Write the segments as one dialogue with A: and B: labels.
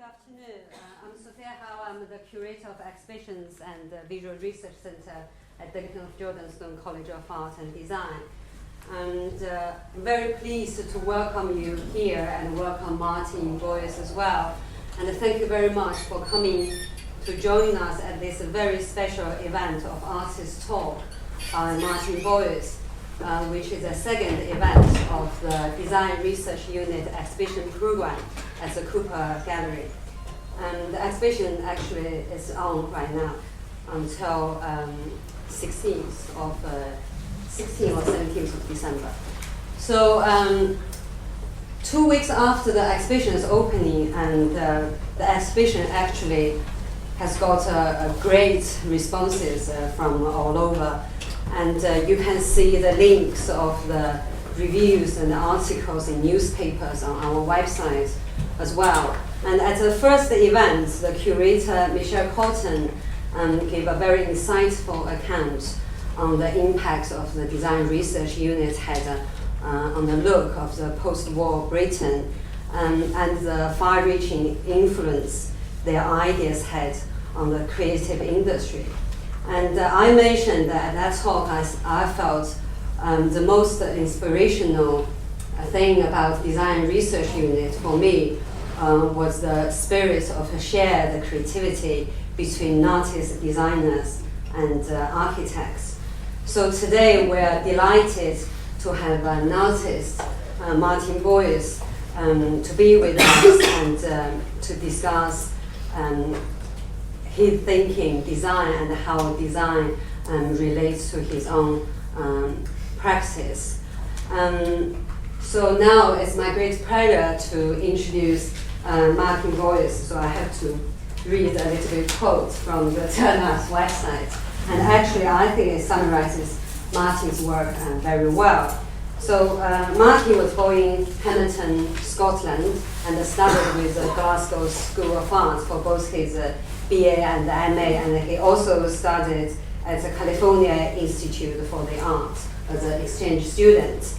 A: afternoon. I'm Sophia Howe. I'm the curator of exhibitions and Visual Research Center at the Jordan Stone College of Art and Design. And I'm very pleased to welcome you here and welcome Martin Boyce as well. And thank you very much for coming to join us at this very special event of Artist Talk by Martin Boyce, which is the second event of the Design Research Unit exhibition program at the Cooper Gallery. And the exhibition actually is on right now until 16th or 17th of December. So 2 weeks after the exhibition's opening, and the exhibition actually has got great responses from all over. And you can see the links of the reviews and the articles in newspapers on our website as well. And at the first event, the curator, Michelle Cotton, gave a very insightful account on the impact of the Design Research Unit had on the look of the post-war Britain and the far-reaching influence their ideas had on the creative industry. And I mentioned that at that talk I felt the most inspirational thing about Design Research Unit for me was the spirit of shared creativity between artists, designers, and architects. So today we're delighted to have an artist, Martin Boyce, to be with us and to discuss his thinking, design, and how design relates to his own practice. So now it's my great pleasure to introduce Martin Boyce. So I have to read a little bit quote from the Turner's website. And actually I think it summarizes Martin's work very well. So Martin was born in Hamilton, Scotland, and studied with the Glasgow School of Art for both his BA and MA, and he also studied at the California Institute for the Arts as an exchange student.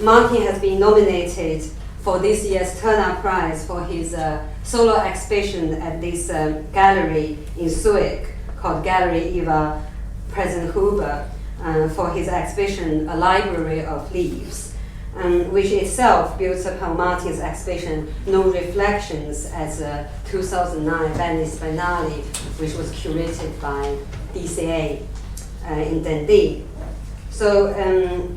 A: Martin has been nominated for this year's Turner Prize for his solo exhibition at this gallery in Zurich called Gallery Eva Presenhuber for his exhibition A Library of Leaves, which itself builds upon Martin's exhibition No Reflections at the 2009 Venice Biennale, which was curated by DCA in Dundee. So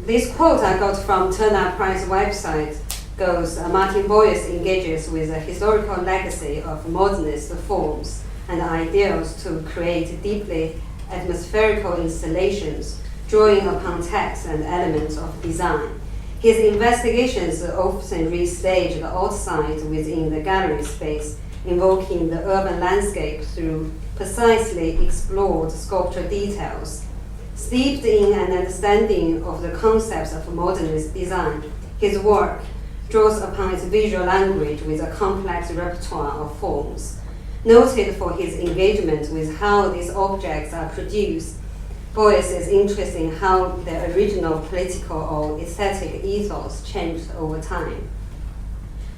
A: this quote I got from Turner Prize website goes, Martin Boyce engages with a historical legacy of modernist forms and ideals to create deeply atmospherical installations, drawing upon texts and elements of design. His investigations often restage the outside within the gallery space, invoking the urban landscape through precisely explored sculpture details. Steeped in an understanding of the concepts of modernist design, his work draws upon its visual language with a complex repertoire of forms. Noted for his engagement with how these objects are produced, Boyce is interested in how the original political or aesthetic ethos changed over time.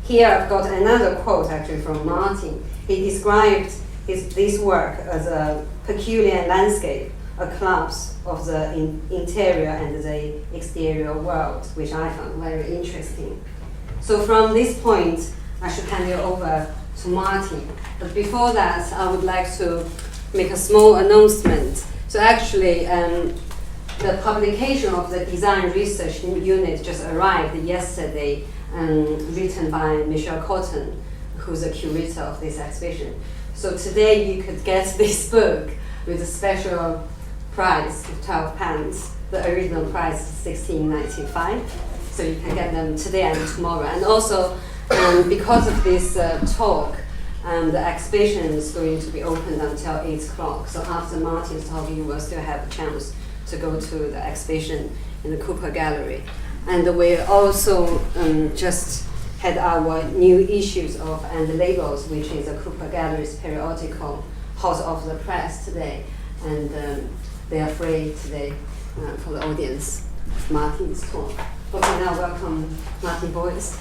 A: Here I've got another quote actually from Martin. He described this work as a peculiar landscape, a collapse of the interior and the exterior world, which I found very interesting. So from this point, I should hand it over to Martin. But before that, I would like to make a small announcement. So actually, the publication of the Design Research Unit just arrived yesterday, written by Michelle Cotton, who's the curator of this exhibition. So today you could get this book with a special price of £12. The original price is $16.95. So you can get them today and tomorrow. And also, because of this talk, the exhibition is going to be opened until 8 o'clock. So after Martin's talk, you will still have a chance to go to the exhibition in the Cooper Gallery. And we also just had our new issues of And Labels, which is a Cooper Gallery's periodical hot off the press today. And they are free today for the audience of Martin's talk. Okay, now welcome Martin Boyce.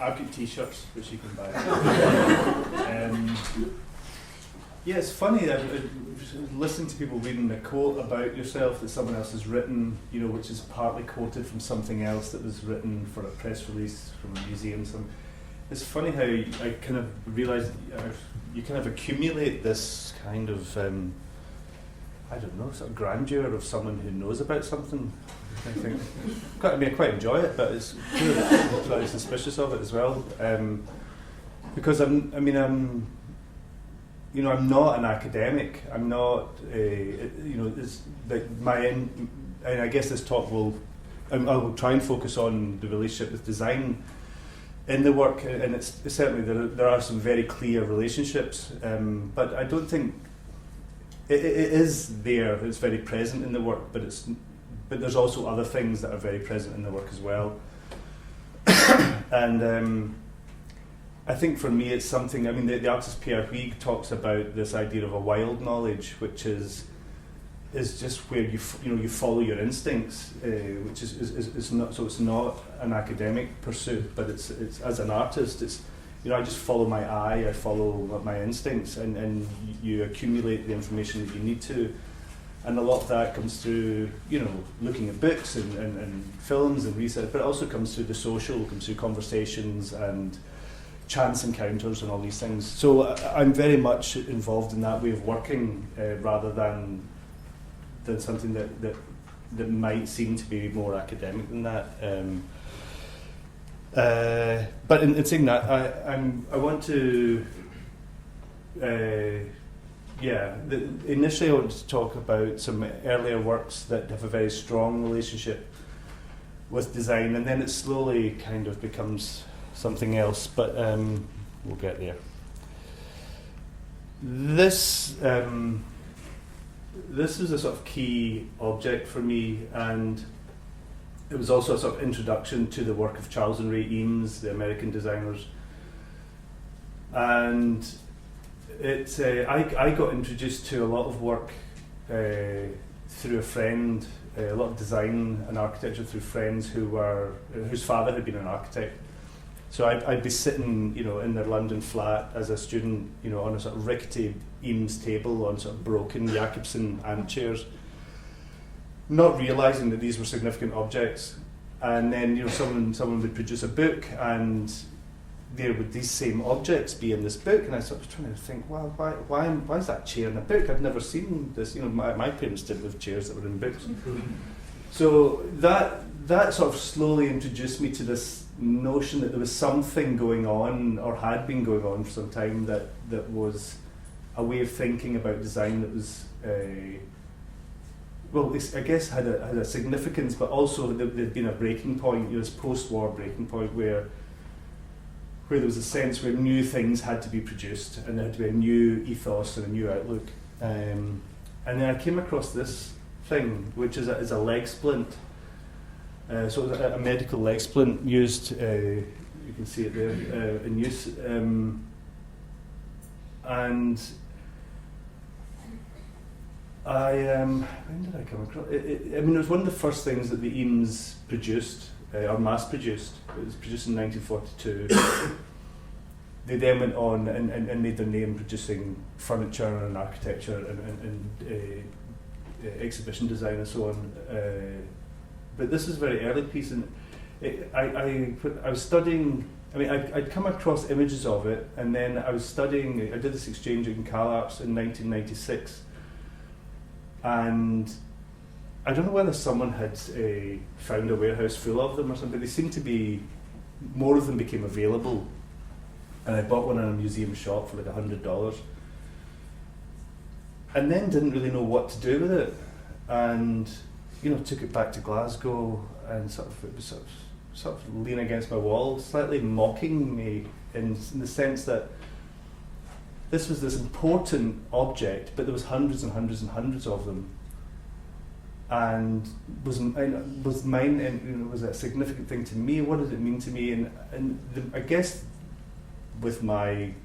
B: I've got T-shirts which you can buy. Yeah, it's funny. I listening to people reading a quote about yourself that someone else has written, you know, which is partly quoted from something else that was written for a press release from a museum. It's funny how I kind of realised you kind of accumulate this kind of, I don't know, sort of grandeur of someone who knows about something. I think, I quite enjoy it, but it's slightly suspicious of it as well, because I'm not an academic. I'm not, it's like and I guess this talk I will try and focus on the relationship with design in the work, and it's certainly there are some very clear relationships, but I don't think it is there. It's very present in the work, but there's also other things that are very present in the work as well. And I think for me it's something, I mean, the artist Pierre Huyghe talks about this idea of a wild knowledge, which is just where you follow your instincts, which is not, so it's not an academic pursuit, but it's as an artist, it's, I just follow my eye, I follow my instincts, and you accumulate the information that you need to. And a lot of that comes through, looking at books and films and research, but it also comes through the social, comes through conversations and chance encounters and all these things. So I'm very much involved in that way of working, rather than something that might seem to be more academic than that. But in saying that, I want to. Initially I wanted to talk about some earlier works that have a very strong relationship with design, and then it slowly kind of becomes something else, but we'll get there. This was a sort of key object for me, and it was also a sort of introduction to the work of Charles and Ray Eames, the American designers. And I got introduced to a lot of work through a friend, a lot of design and architecture through friends whose father had been an architect. So I'd be sitting, in their London flat as a student, on a sort of rickety Eames table on sort of broken Jacobsen armchairs, not realising that these were significant objects. And then, someone would produce a book, and there would these same objects be in this book, and I sort of trying to think, well, why is that chair in a book? I'd never seen this. My parents did with chairs that were in books. So that sort of slowly introduced me to this notion that there was something going on, or had been going on for some time, that was a way of thinking about design that was, I guess had a significance, but also there'd been a breaking point, this post-war breaking point where there was a sense where new things had to be produced, and there had to be a new ethos and a new outlook. And then I came across this thing, which is a leg splint. So it was a medical leg splint used, you can see it there, in use. And when did I come across it? It was one of the first things that the Eames produced, or mass-produced. It was produced in 1942. They then went on and made their name producing furniture and architecture and exhibition design and so on. But this is a very early piece, and I was studying. I'd come across images of it, and then I was studying. I did this exchange in CalArts in 1996, and I don't know whether someone had found a warehouse full of them or something. They seemed to be, more of them became available, and I bought one in a museum shop for like $100, and then didn't really know what to do with it, and took it back to Glasgow, and it was sort of leaning against my wall, slightly mocking me in the sense that this was this important object, but there was hundreds and hundreds and hundreds of them, and was mine, and was a significant thing to me. What did it mean to me? And I guess with my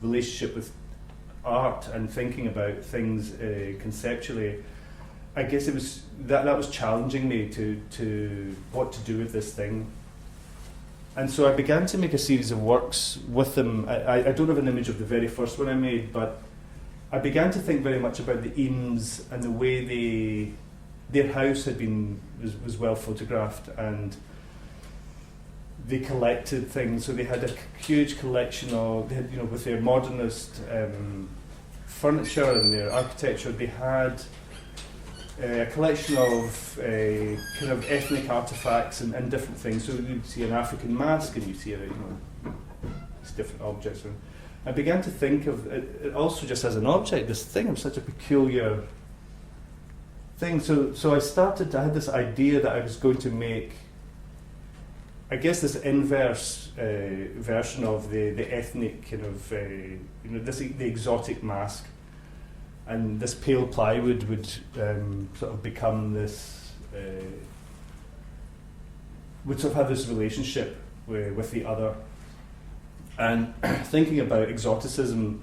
B: relationship with art and thinking about things conceptually, I guess it was that was challenging me to what to do with this thing. And so I began to make a series of works with them. I don't have an image of the very first one I made, but I began to think very much about the Eames and the way their house was well photographed, and they collected things. So they had a huge collection of, with their modernist furniture and their architecture, they had a collection of kind of ethnic artifacts and different things. So you'd see an African mask, and you see these different objects. And I began to think of it also just as an object. This thing of such a peculiar thing. So I had this idea that I was going to make, I guess, this inverse version of the ethnic kind of the exotic mask. And this pale plywood would sort of become this, would sort of have this relationship with the other. And thinking about exoticism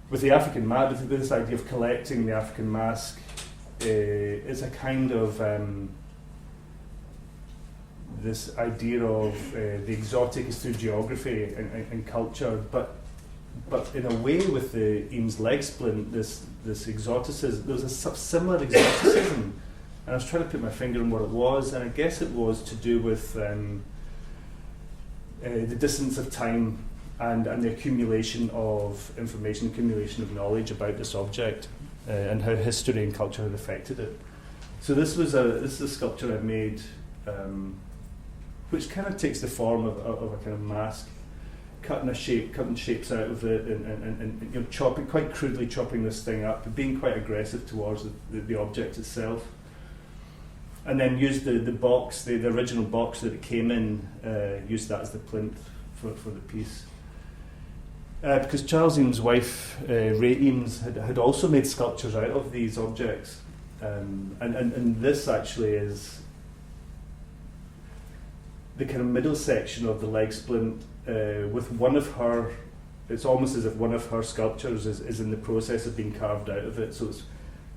B: with the African mask, with this idea of collecting the African mask, is a kind of this idea of the exotic is through geography and culture, but in a way with the Eames leg splint, this exoticism, there was a similar exoticism, and I was trying to put my finger on what it was, and I guess it was to do with the distance of time and the accumulation of information, accumulation of knowledge about this object, and how history and culture had affected it. So this is a sculpture I made, which kind of takes the form of a kind of mask, cutting shapes out of it, and chopping, quite crudely chopping this thing up, but being quite aggressive towards the object itself. And then used the box, the original box that it came in, used that as the plinth for the piece. Because Charles Eames' wife, Ray Eames, had also made sculptures out of these objects. And this actually is the kind of middle section of the leg splint, with one of her, it's almost as if one of her sculptures is in the process of being carved out of it. So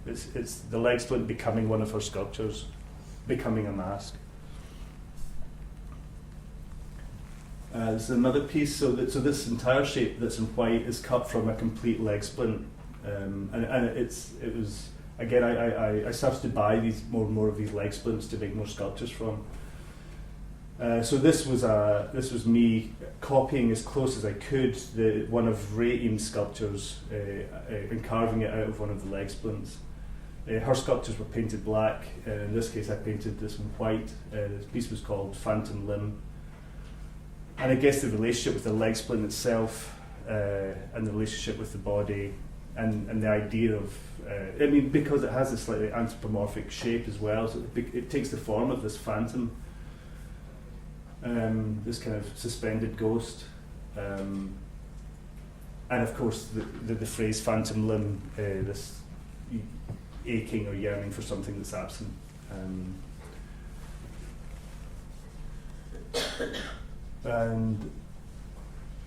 B: it's the leg splint becoming one of her sculptures, becoming a mask. There's another piece, so this entire shape that's in white is cut from a complete leg splint, and it was again I started to buy more of these leg splints to make more sculptures from. So this was me copying as close as I could one of Ray Eames' sculptures and carving it out of one of the leg splints. Her sculptures were painted black. In this case, I painted this one white. This piece was called Phantom Limb. And I guess the relationship with the leg splint itself, and the relationship with the body, and the idea of, because it has a slightly anthropomorphic shape as well, so it takes the form of this phantom, this kind of suspended ghost. And of course, the phrase phantom limb, this aching or yearning for something that's absent.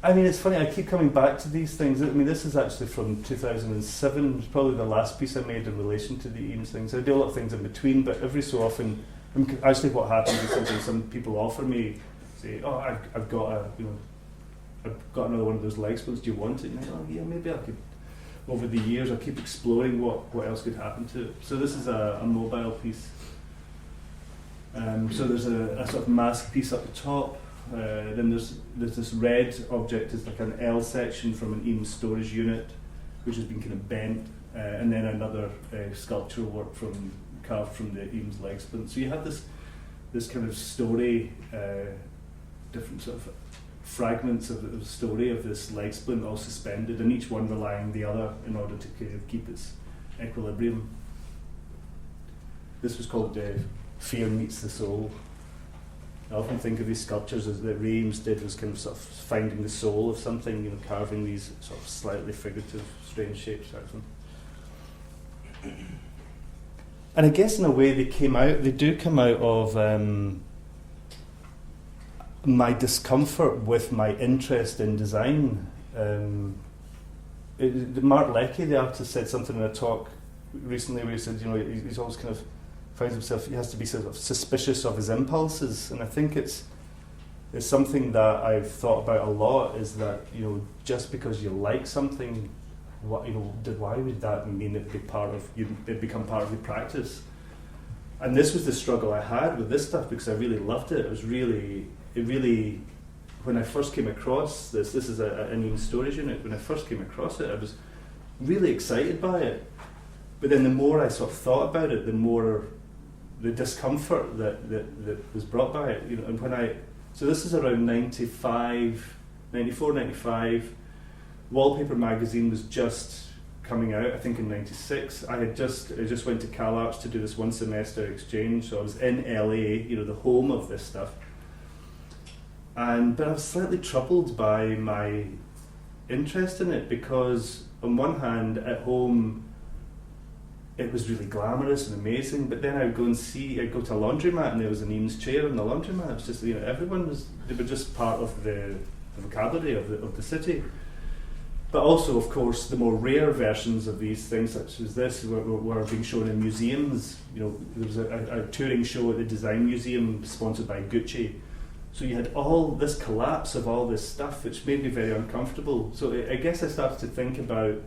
B: And it's funny, I keep coming back to these things. This is actually from 2007. It's probably the last piece I made in relation to the Eames things. I do a lot of things in between, but every so often, actually what happens is sometimes some people offer me, say, oh, I've got another one of those leg splints, do you want it? And I go, oh, yeah, maybe I could. Over the years, I'll keep exploring what else could happen to it. So this is a mobile piece. So there's a sort of mask piece up the top. Then there's this red object, is like an L section from an Eames storage unit, which has been kind of bent, and then another sculptural work carved from the Eames leg splint. So you have this kind of story, different sort of fragments of the story of this leg splint all suspended, and each one relying on the other in order to kind of keep its equilibrium. This was called Fear Meets the Soul. I often think of these sculptures as that Ray Eames did, was kind of sort of finding the soul of something, carving these sort of slightly figurative, strange shapes out of them. And I guess in a way they do come out of my discomfort with my interest in design. Mark Leckie, the artist, said something in a talk recently where he said, he's always kind of finds himself, he has to be sort of suspicious of his impulses, and I think it's is something that I've thought about a lot. Is that, you know, just because you like something, what, you know, why would that mean it become part of your practice? And this was the struggle I had with this stuff, because I really loved it. It really, when I first came across this is an Eames storage unit. When I first came across it, I was really excited by it. But then the more I sort of thought about it, the more the discomfort that was brought by it. You know, and so this is around 94, 95. Wallpaper magazine was just coming out, I think in 96. I just went to CalArts to do this one semester exchange, so I was in LA, you know, the home of this stuff. But I was slightly troubled by my interest in it, because on one hand, at home, it was really glamorous and amazing, but then I'd go to a laundromat and there was an Eames chair in the laundromat. It was just, you know, they were just part of the vocabulary of the city. But also, of course, the more rare versions of these things, such as this, were being shown in museums. You know, there was a touring show at the Design Museum sponsored by Gucci. So you had all this collapse of all this stuff, which made me very uncomfortable. So I guess I started to think about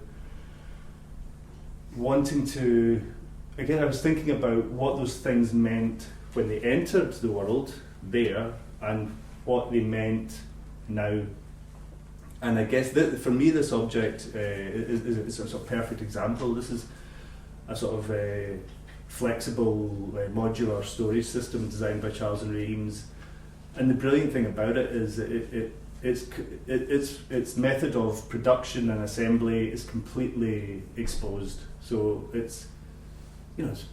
B: I was thinking about what those things meant when they entered the world there, and what they meant now. And I guess for me, this object is a sort of perfect example. This is a sort of flexible modular storage system designed by Charles and Ray Eames. And the brilliant thing about it is its method of production and assembly is completely exposed. So it's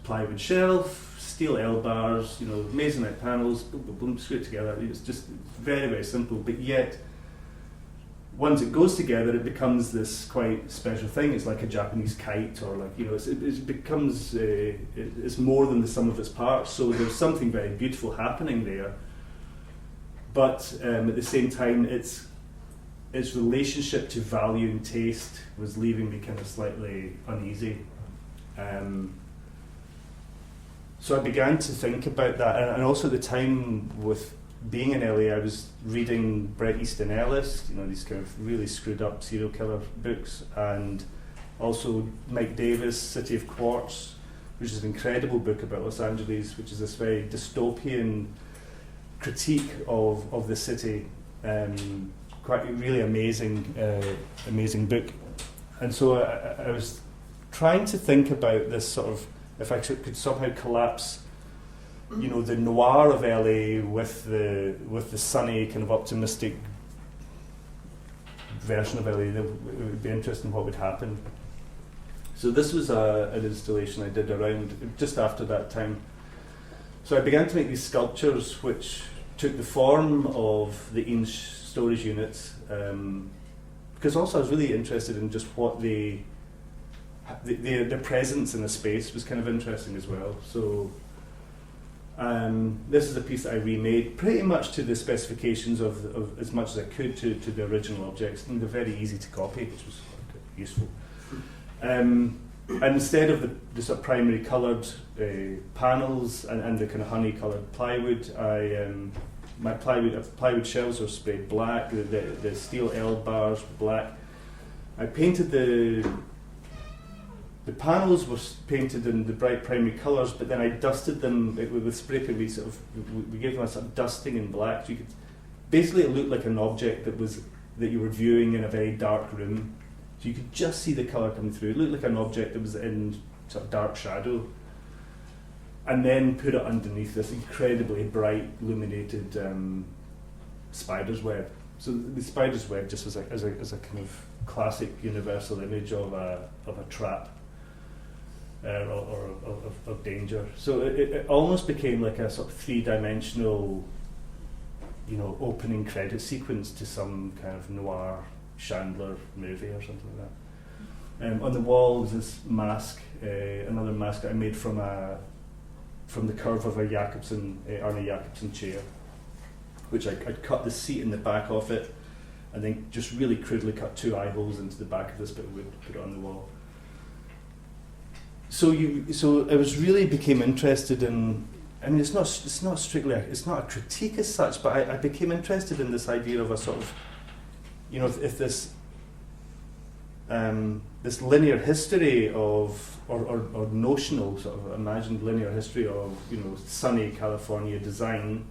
B: plywood shelf, steel L bars, masonite panels, boom, boom, boom, screw it together. It's just very, very simple. But yet, once it goes together, it becomes this quite special thing. It's like a Japanese kite, or it becomes it's more than the sum of its parts. So there's something very beautiful happening there. But at the same time, its relationship to value and taste was leaving me kind of slightly uneasy. So I began to think about that, and also at the time, with being in LA, I was reading Bret Easton Ellis, these kind of really screwed up serial killer books, and also Mike Davis' City of Quartz, which is an incredible book about Los Angeles, which is this very dystopian critique of the city. Quite really amazing book. And so I was trying to think about this sort of, if I could somehow collapse the noir of LA with the sunny, kind of optimistic version of LA. It would be interesting what would happen. So this was an installation I did around just after that time. So I began to make these sculptures which took the form of the Eames storage units, because also I was really interested in just what their presence in the space was kind of interesting as well. So this is a piece that I remade pretty much to the specifications of as much as I could to the original objects, and they're very easy to copy, which was useful. And instead of the sort of primary coloured panels and the kind of honey coloured plywood, my plywood shelves were sprayed black. The steel L bars were black. I painted the panels were painted in the bright primary colours, but then I dusted them with spray paint. We gave them a sort of dusting in black. So basically it looked like an object that you were viewing in a very dark room. So you could just see the colour coming through. It looked like an object that was in sort of dark shadow. And then put it underneath this incredibly bright, illuminated spider's web. So the spider's web just was as a kind of classic universal image of a trap or of danger. So it almost became like a sort of three-dimensional, opening credit sequence to some kind of noir Chandler movie or something like that. On the wall is this mask, another mask that I made from the curve of a Arne Jacobsen chair, which I'd cut the seat in the back of it, and then just really crudely cut 2 eye holes into the back of this bit of wood, put it on the wall. So I was really became interested in I mean, it's not strictly it's not a critique as such, but I became interested in this idea of a sort of, if this this linear history of or notional sort of imagined linear history of sunny California design.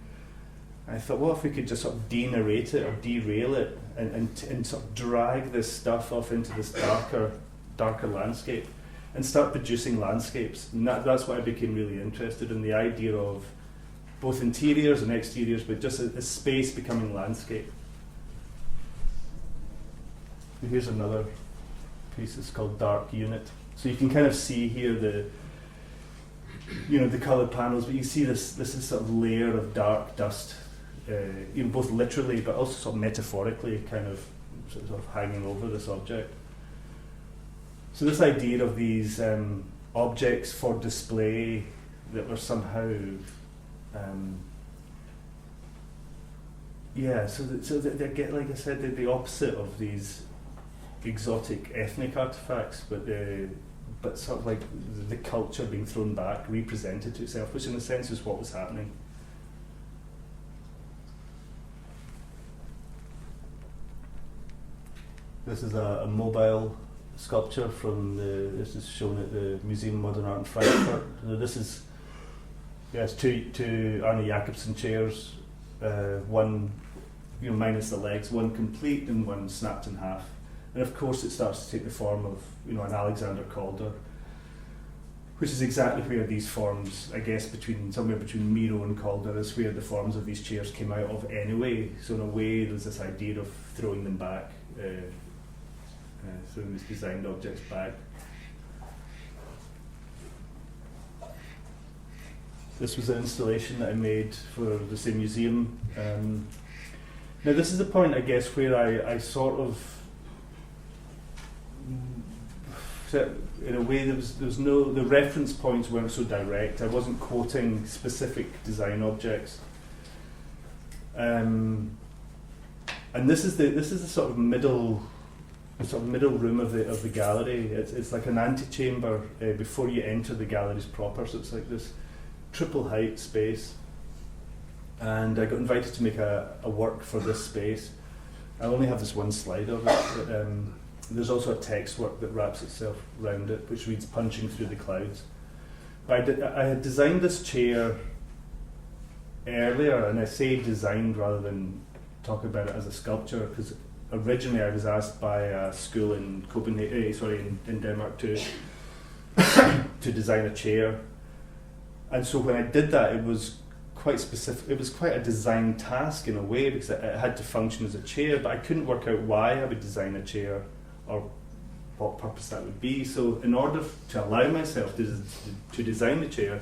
B: I thought, what if we could just sort of de-narrate it or derail it and sort of drag this stuff off into this darker landscape and start producing landscapes. And that's what I became really interested in, the idea of both interiors and exteriors, but just a space becoming landscape. Here's another piece. It's called Dark Unit. So you can kind of see here the coloured panels, but you see this is sort of layer of dark dust, both literally but also sort of metaphorically, kind of sort of hanging over this object. So this idea of these objects for display that were somehow, so they get, like I said, they're the opposite of these exotic ethnic artifacts, but sort of like the culture being thrown back, represented to itself, which in a sense is what was happening. This is a mobile sculpture this is shown at the Museum of Modern Art in Frankfurt. This is, two Arne Jacobsen chairs, one, minus the legs, one complete and one snapped in half. And of course it starts to take the form of, an Alexander Calder, which is exactly where these forms, I guess, somewhere between Miro and Calder is where the forms of these chairs came out of anyway. So in a way there's this idea of throwing them back, throwing these designed objects back. This was an installation that I made for the same museum. Now this is the point, I guess, where I sort of, in a way, the reference points weren't so direct. I wasn't quoting specific design objects, and this is the sort of middle room of the gallery. It's like an antechamber before you enter the galleries proper. So it's like this triple height space, and I got invited to make a work for this space. I only have this one slide of it. But, there's also a text work that wraps itself around it, which reads "Punching Through the Clouds." But I had designed this chair earlier, and I say designed rather than talk about it as a sculpture, because originally I was asked by a school in in Denmark to design a chair, and so when I did that, it was quite specific. It was quite a design task in a way, because it had to function as a chair, but I couldn't work out why I would design a chair or what purpose that would be. So in order to allow myself to design the chair,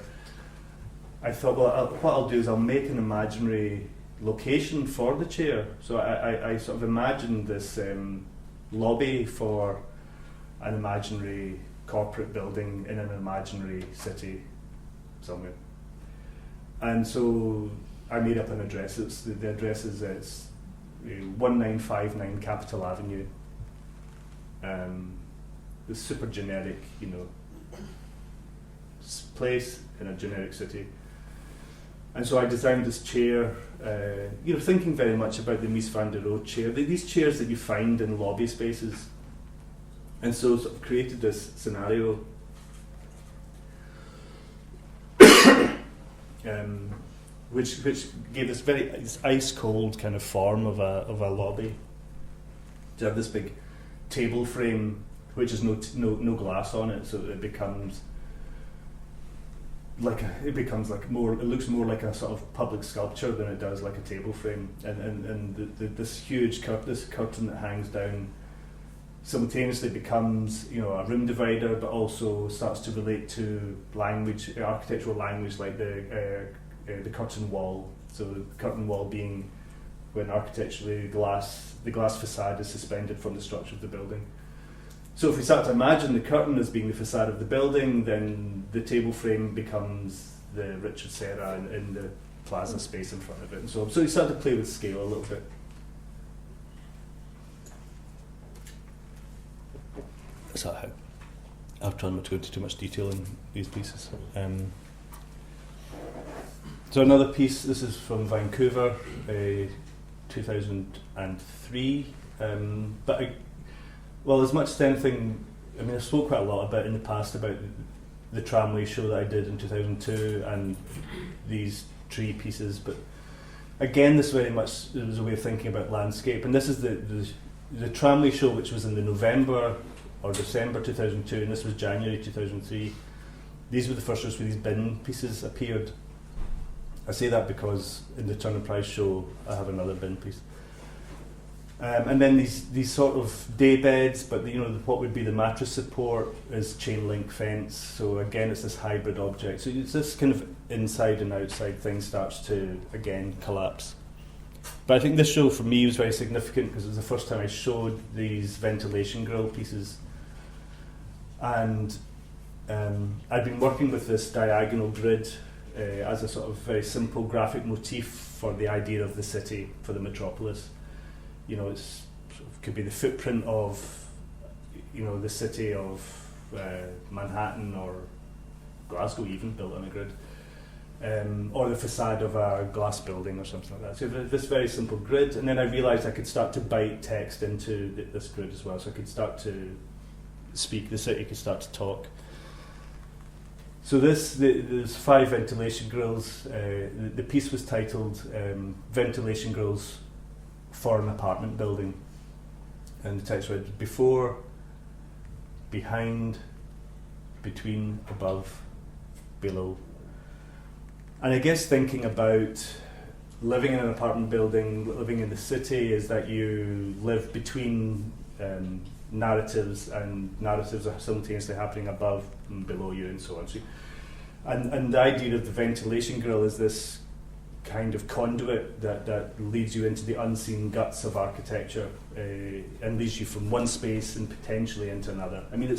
B: I thought, well, what I'll do is I'll make an imaginary location for the chair. So I sort of imagined this lobby for an imaginary corporate building in an imaginary city somewhere. And so I made up an address. The address is 1959 Capitol Avenue. This super generic, place in a generic city. And so I designed this chair, thinking very much about the Mies van der Rohe chair, these chairs that you find in lobby spaces. And so sort of created this scenario, which gave this ice cold kind of form of a lobby. To have this big table frame, which has no glass on it, so it becomes it looks more like a sort of public sculpture than it does like a table frame. And this huge curtain that hangs down simultaneously becomes a room divider, but also starts to relate to language, architectural language, like the curtain wall. So the curtain wall being when architecturally the glass facade is suspended from the structure of the building. So if we start to imagine the curtain as being the facade of the building, then the table frame becomes the Richard Serra in the plaza space in front of it. And so you start to play with scale a little bit. So I've tried not to go into too much detail in these pieces. So another piece, this is from Vancouver, 2003. Well, as much as anything, I mean, I spoke quite a lot about in the past about the tramway show that I did in 2002 and these tree pieces, but again, this very much was a way of thinking about landscape. And this is the tramway show, which was in the November or December 2002, and this was January 2003. These were the first shows where these bin pieces appeared. I say that because in the Turner Prize show, I have another bin piece. And then these sort of day beds, but what would be the mattress support is chain link fence. So again, it's this hybrid object. So it's this kind of inside and outside thing starts to again collapse. But I think this show for me was very significant because it was the first time I showed these ventilation grill pieces. And I'd been working with this diagonal grid as a sort of very simple graphic motif for the idea of the city, for the metropolis. It's could be the footprint of, the city of Manhattan or Glasgow even, built on a grid, or the facade of a glass building or something like that. So this very simple grid, and then I realised I could start to bite text into this grid as well, so I could start to speak, the city could start to talk. So there's 5 ventilation grills. The piece was titled Ventilation Grills for an Apartment Building, and the text read: before, behind, between, above, below. And I guess thinking about living in an apartment building, living in the city, is that you live between narratives, and narratives are simultaneously happening above and below you and so on. So, and the idea of the ventilation grill is this kind of conduit that leads you into the unseen guts of architecture and leads you from one space and potentially into another. I mean,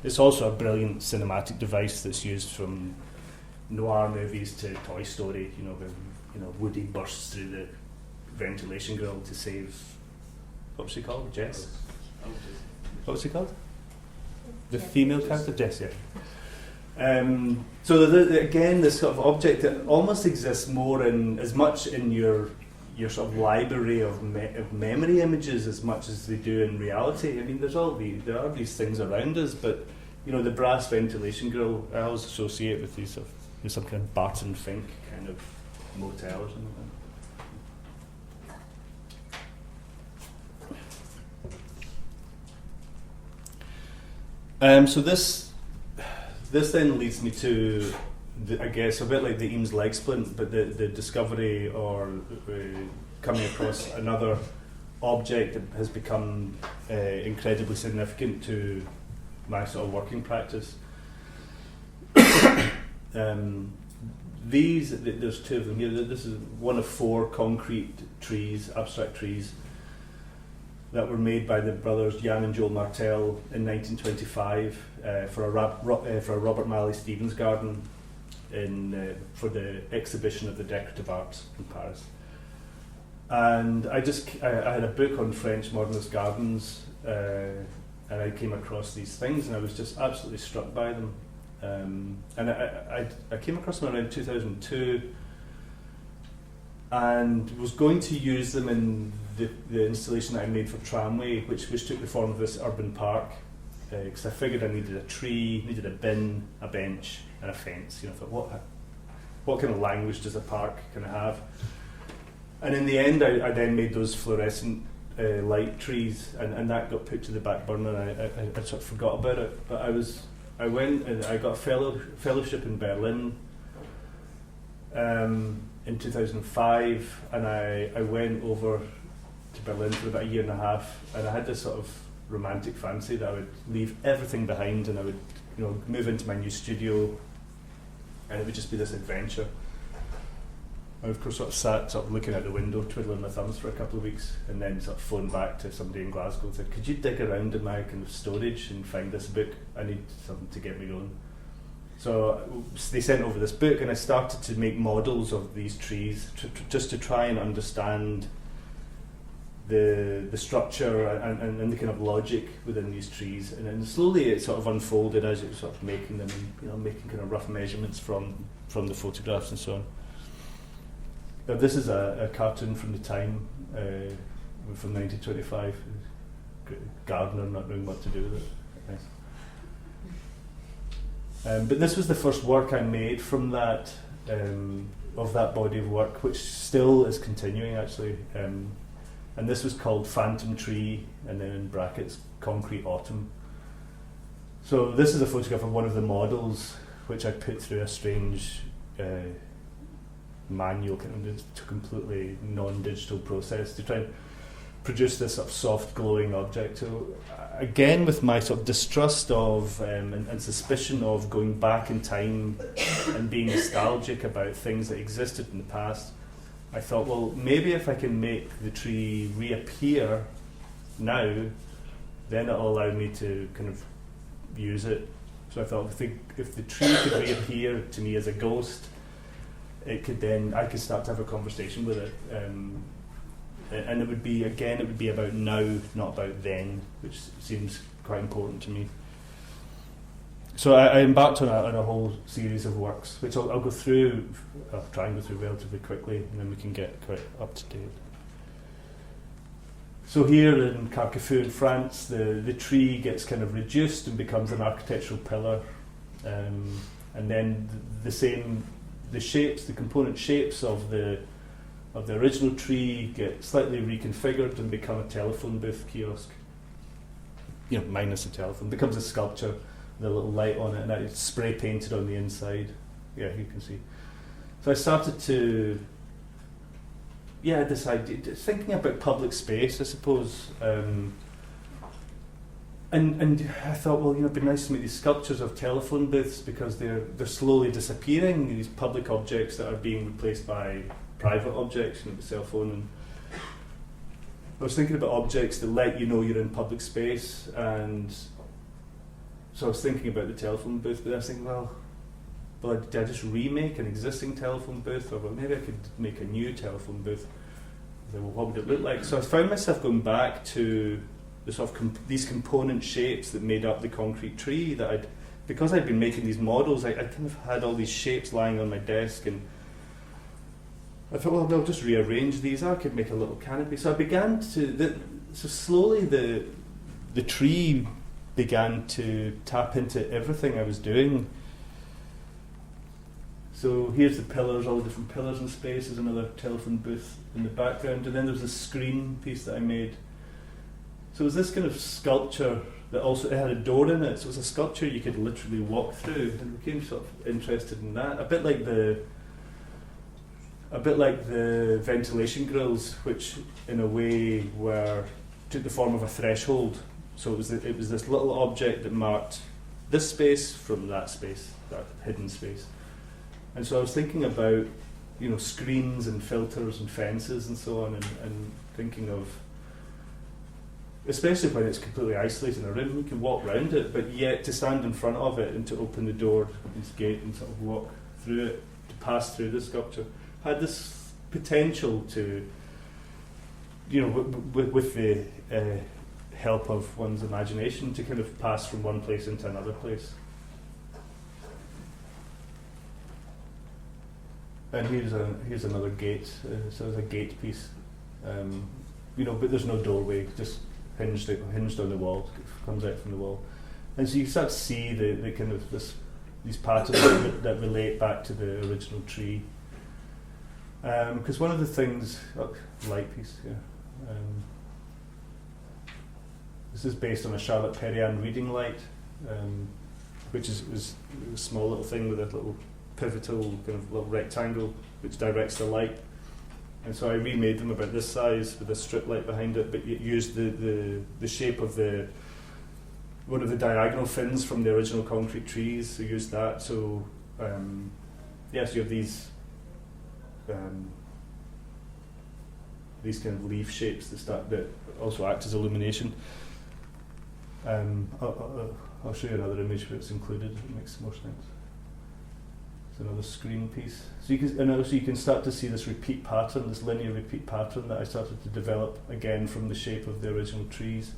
B: it's also a brilliant cinematic device that's used from noir movies to Toy Story. Where Woody bursts through the ventilation grill to save, what was she called? Jess. What was she called? The female character, Jess. Yeah. So again, this sort of object that almost exists more as much in your sort of library of memory images as much as they do in reality. I mean, there are these things around us, but the brass ventilation grill I always associate with these sort of some kind of Barton Fink kind of motel or something like that. So this then leads me to, I guess, a bit like the Eames leg splint, but the discovery or coming across another object that has become incredibly significant to my sort of working practice. There's 2 of them here. This is one of 4 concrete trees, abstract trees, that were made by the brothers Jan and Joel Martell in 1925 for a Robert Malley Stevens garden for the exhibition of the decorative arts in Paris. And I had a book on French modernist gardens, and I came across these things, and I was just absolutely struck by them. And I came across them around 2002, and was going to use them in the installation that I made for Tramway, which took the form of this urban park, because I figured I needed a tree, needed a bin, a bench, and a fence. I thought, what kind of language does a park kind of have? And in the end, I then made those fluorescent light trees, and that got put to the back burner, and I sort of forgot about it. But I went and I got a fellowship in Berlin in 2005, and I went over to Berlin for about a year and a half, and I had this sort of romantic fancy that I would leave everything behind, and I would move into my new studio, and it would just be this adventure. I of course sat looking out the window, twiddling my thumbs for a couple of weeks, and then sort of phoned back to somebody in Glasgow and said, could you dig around in my kind of storage and find this book? I need something to get me going. So they sent over this book, and I started to make models of these trees just to try and understand the structure and the kind of logic within these trees, and then slowly it sort of unfolded as you were sort of making them, making kind of rough measurements from the photographs and so on. This is a cartoon from the time, from 1925. Gardener not knowing what to do with it. Nice. But this was the first work I made from that, of that body of work, which still is continuing actually. And this was called Phantom Tree, and then in brackets, Concrete Autumn. So this is a photograph of one of the models, which I put through a strange manual, kind of to completely non-digital process to try and produce this sort of soft glowing object. So again, with my sort of distrust of and suspicion of going back in time and being nostalgic about things that existed in the past, I thought, well, maybe if I can make the tree reappear now, then it'll allow me to kind of use it. So I thought if the tree could reappear to me as a ghost, I could start to have a conversation with it. And it would be about now, not about then, which seems quite important to me. So I embarked on a whole series of works, which I'll go through. I'll try and go through relatively quickly, and then we can get quite up to date. So here in Carquefou in France, the tree gets kind of reduced and becomes an architectural pillar, and then the component shapes of the original tree get slightly reconfigured and become a telephone booth kiosk. Minus a telephone, becomes a sculpture with a little light on it, and it's spray painted on the inside. Yeah, you can see. So I started to, decide, thinking about public space, I suppose, and I thought, well, it'd be nice to make these sculptures of telephone booths because they're slowly disappearing. These public objects that are being replaced by private objects, the cell phone. And I was thinking about objects that let you know you're in public space, and so I was thinking about the telephone booth, but I was thinking, well, did I just remake an existing telephone booth, or maybe I could make a new telephone booth? Well, what would it look like? So I found myself going back to the sort of these component shapes that made up the concrete tree. Because I'd been making these models, I kind of had all these shapes lying on my desk, and I thought, well, I'll just rearrange these. I could make a little canopy. So I began so slowly the tree began to tap into everything I was doing. So here's the pillars, all the different pillars in space. There's another telephone booth in the background, and then there's a screen piece that I made. So it was this kind of sculpture that also, it had a door in it, so it was a sculpture you could literally walk through, and I became sort of interested in that. A bit like the ventilation grills, which in a way took the form of a threshold. So it was this little object that marked this space from that space, that hidden space. And so I was thinking about, screens and filters and fences and so on, and thinking of, especially when it's completely isolated in a room, you can walk around it, but yet to stand in front of it and to open the door, this gate, and sort of walk through it, to pass through the sculpture, had this potential to, with the help of one's imagination, to kind of pass from one place into another place. And here's another gate. So there's a gate piece, but there's no doorway, just hinged on the wall, comes out from the wall, and so you start to see the kind of these patterns that relate back to the original tree. Because one of the things, light piece, this is based on a Charlotte Perriand reading light, which was a small little thing with a little pivotal kind of little rectangle which directs the light. And so I remade them about this size with a strip light behind it, but it used the shape of one of the diagonal fins from the original concrete trees. So used that. So so you have these kind of leaf shapes that also act as illumination. I'll show you another image where it's included. It makes more sense. It's another screen piece. So you can start to see this repeat pattern, this linear repeat pattern that I started to develop again from the shape of the original trees.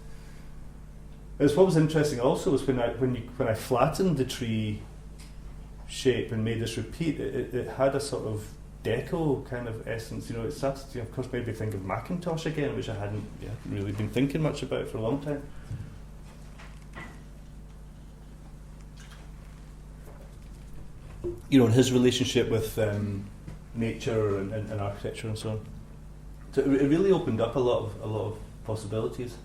B: What was interesting also was when I flattened the tree shape and made this repeat, it had a sort of deco kind of essence. It started to, of course, maybe think of Macintosh again, which I hadn't really been thinking much about for a long time. And his relationship with nature and architecture and so on. So it really opened up a lot of possibilities.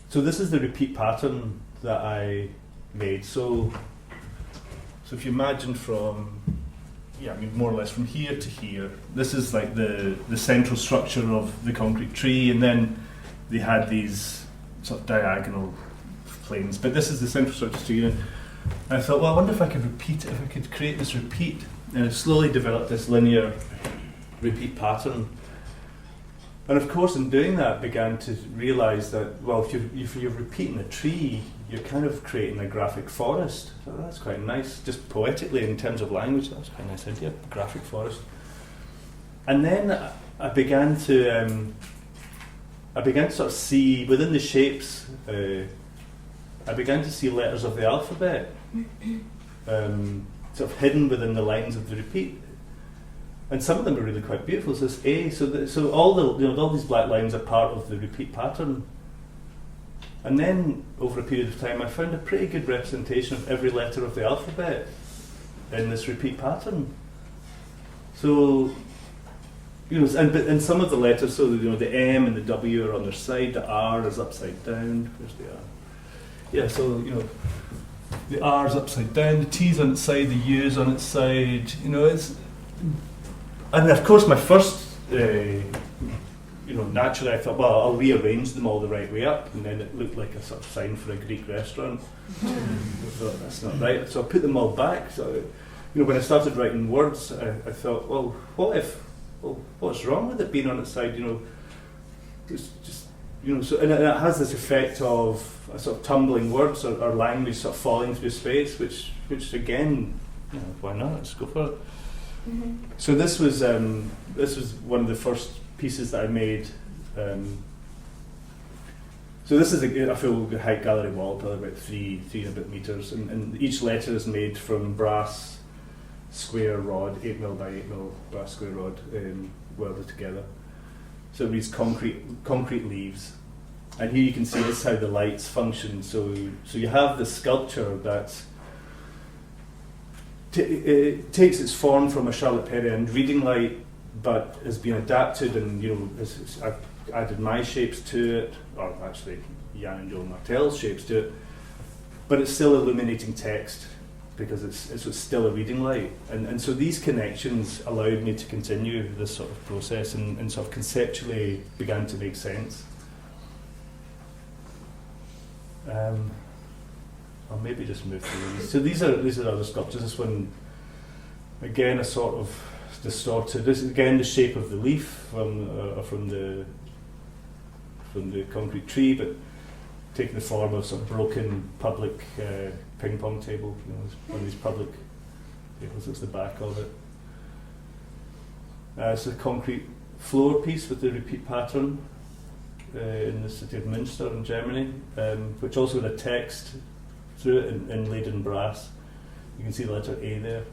B: So this is the repeat pattern that I made. So if you imagine from, more or less from here to here, this is like the central structure of the concrete tree, and then they had these sort of diagonal planes. But this is the central structure tree. And I thought, well, I wonder if I could create this repeat. And I slowly developed this linear repeat pattern. And of course, in doing that, began to realise that, well, if you're repeating a tree, you're kind of creating a graphic forest. So that's quite nice, just poetically in terms of language. That's quite a nice idea, graphic forest. And then I began to sort of see within the shapes. I began to see letters of the alphabet, sort of hidden within the lines of the repeat. And some of them are really quite beautiful. So it's A. So all these black lines are part of the repeat pattern. And then over a period of time, I found a pretty good representation of every letter of the alphabet in this repeat pattern. So, and some of the letters. So the M and the W are on their side. The R is upside down. Where's the R? Yeah. So the R is upside down. The T's on its side. The U's on its side. It's. And of course, my first, naturally I thought, well, I'll rearrange them all the right way up, and then it looked like a sort of sign for a Greek restaurant. I thought, that's not right. So I put them all back. So, when I started writing words, I thought, well, what's wrong with it being on its side? It's just, so, and it has this effect of a sort of tumbling words or language sort of falling through space, which again, why not? Let's go for it. Mm-hmm. So this was one of the first pieces that I made. So this is a full height gallery wall, probably about three and a bit meters, and each letter is made from brass square rod, 8mm by 8mm brass square rod, welded together. So it reads concrete leaves, and here you can see this is how the lights function. So you have the sculpture that. It takes its form from a Charlotte Perry and reading light, but has been adapted, and I've added my shapes to it, or actually Jan and Joel Martell's shapes to it. But it's still illuminating text because it's still a reading light, and so these connections allowed me to continue this sort of process and sort of conceptually began to make sense. I'll maybe just move through these. So these are other sculptures. This one, again, a sort of distorted. This is again the shape of the leaf from the concrete tree, but taking the form of some broken public ping pong table. One of these public tables. That's the back of it. It's a concrete floor piece with the repeat pattern in the city of Münster in Germany, which also had a text through it inlaid in brass. You can see the letter A there,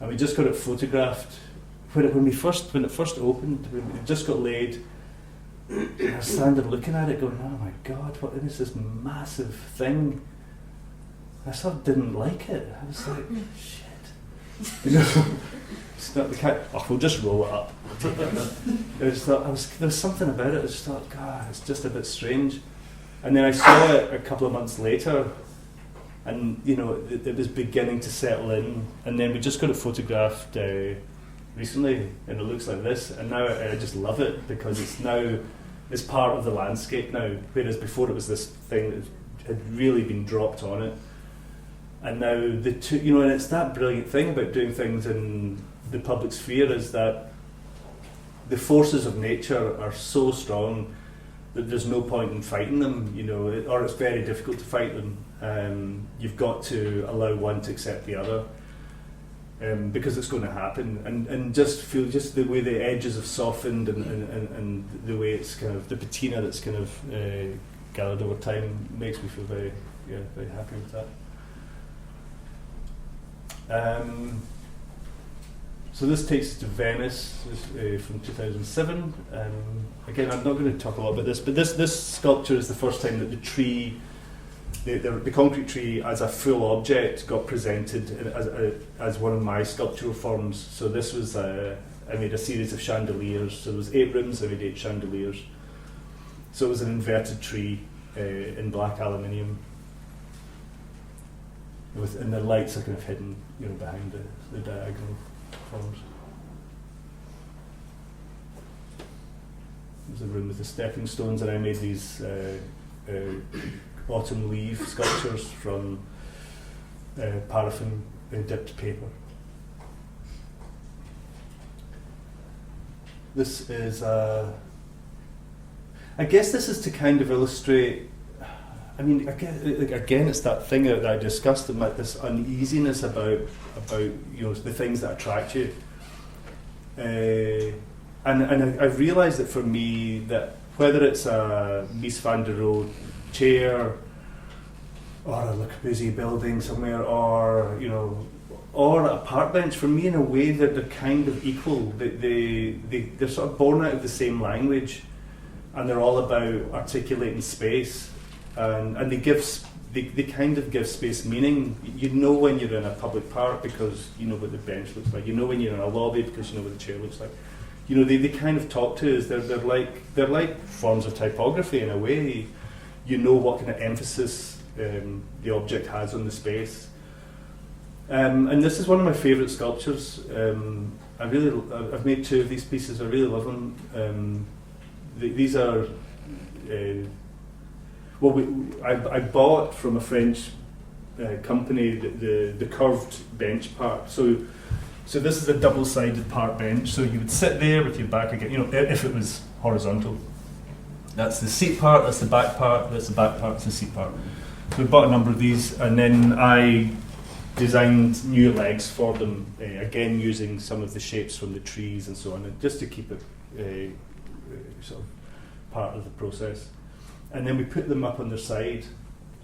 B: and we just got it photographed when it first opened. It just got laid. I was standing looking at it, going, "Oh my God, what is this massive thing?" I sort of didn't like it. I was like, "Shit." It's not the kind. Oh, we'll just roll it up. There was something about it. I just thought, God, it's just a bit strange. And then I saw it a couple of months later. And it was beginning to settle in, and then we just got it photographed recently, and it looks like this. And now I just love it because it's part of the landscape now. Whereas before it was this thing that had really been dropped on it, and now the two, and it's that brilliant thing about doing things in the public sphere is that the forces of nature are so strong that there's no point in fighting them, or it's very difficult to fight them. You've got to allow one to accept the other, because it's going to happen, and just feel just the way the edges have softened and the way it's kind of the patina that's kind of gathered over time makes me feel very happy with that. So this takes us to Venice from 2007. Again, I'm not going to talk a lot about this, but this sculpture is the first time that the tree, the concrete tree as a full object got presented as one of my sculptural forms. So this was, I made a series of chandeliers. So there was 8 rooms, I made 8 chandeliers. So it was an inverted tree in black aluminium. And the lights are kind of hidden, behind the diagonal forms. There's a room with the stepping stones, and I made these autumn leaf sculptures from paraffin dipped paper. This is, I guess this is to kind of illustrate, I mean, again, it's that thing that I discussed, about this uneasiness about the things that attract you. And I've realised that for me, that whether it's a Mies van der Rohe chair, or a Le Corbusier building somewhere, or a park bench, for me, in a way, they're kind of equal. They're sort of born out of the same language, and they're all about articulating space, and they kind of give space meaning. You know when you're in a public park because you know what the bench looks like. You know when you're in a lobby because you know what the chair looks like. They kind of talk to us. They're like forms of typography in a way. You know what kind of emphasis the object has on the space. And this is one of my favourite sculptures. I've made 2 of these pieces. I really love them. These are. I bought from a French company the curved bench part. So this is a double-sided park bench. So you would sit there with your back against, if it was horizontal. That's the seat part, that's the back part, that's the back part, that's the seat part. So we bought a number of these, and then I designed new legs for them, again using some of the shapes from the trees and so on, and just to keep it sort of part of the process. And then we put them up on their side,